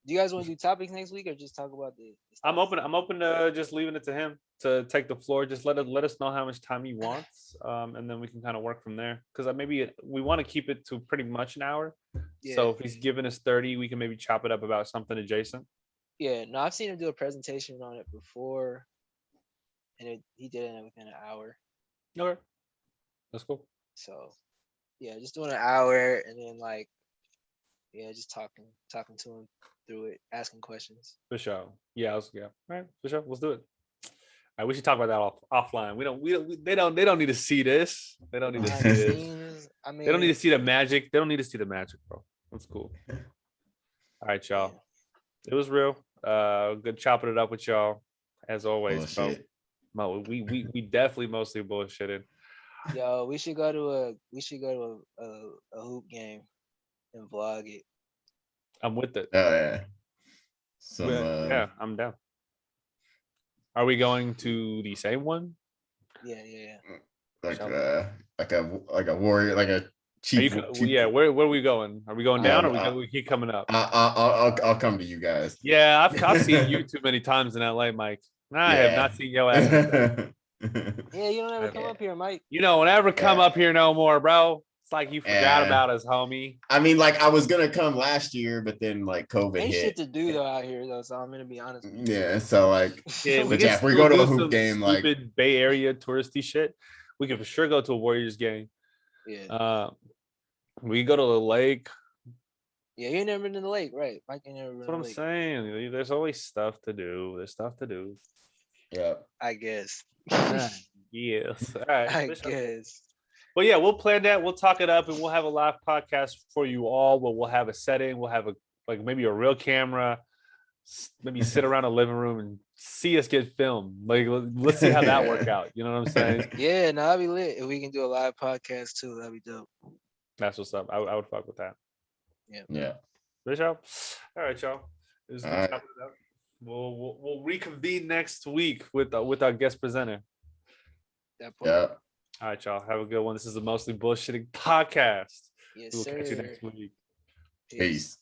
Do you guys want to do topics next week or just talk about the I'm open to just leaving it to him to take the floor. Just let us know how much time he wants, and then we can kind of work from there. Because maybe we want to keep it to pretty much an hour. Yeah. So if he's giving us 30, we can maybe chop it up about something adjacent. Yeah, no, I've seen him do a presentation on it before, and he did it within an hour. Okay, that's cool. So, yeah, just doing an hour, and then just talking to him through it, asking questions. For sure. Yeah, all right, for sure. Let's do it. All right, we should talk about that offline. They don't need to see this. They don't need to see this. I mean, they don't need to see the magic. They don't need to see the magic, bro. That's cool. All right, y'all. Yeah. It was real. Good chopping it up with y'all as always, bro. We definitely mostly bullshitted. Yo, we should go to a hoop game and vlog it. I'm with it. Oh yeah. Yeah, I'm down. Are we going to the same one? Yeah. Like a warrior, like a chief. Yeah, where are we going? Are we going down or we keep coming up? I'll come to you guys. Yeah, I've seen you too many times in LA, Mike. I have not seen your ass. Yeah, you don't ever come up here, Mike. You don't ever come up here no more, bro. It's like you forgot about us, homie. I mean, like I was gonna come last year, but then like COVID ain't hit. Shit to do though out here though, so I'm gonna be honest with you. Yeah, so like, if we go to a hoop game, like Bay Area touristy shit, we can for sure go to a Warriors game. Yeah. We go to the lake. Yeah, you ain't never been to the lake, right? Mike ain't never been That's to what the I'm lake. saying. There's always stuff to do. There's stuff to do. Yeah. I guess. Yes. All right. I for sure. guess. But yeah, we'll plan that. We'll talk it up, and we'll have a live podcast for you all. Where we'll have a setting. We'll have maybe a real camera. Maybe sit around a living room and see us get filmed. Like let's see how that work out. You know what I'm saying? Yeah, no, I'll be lit. If we can do a live podcast too, that'd be dope. That's what's up. I would fuck with that. Yeah. Good y'all. All right, y'all. It was All good right. chopping it up. We'll reconvene next week with our guest presenter. That part. Yeah. All right, y'all. Have a good one. This is the Mostly Bullshitting Podcast. Yes, We'll catch you sir. next week. Peace. Peace.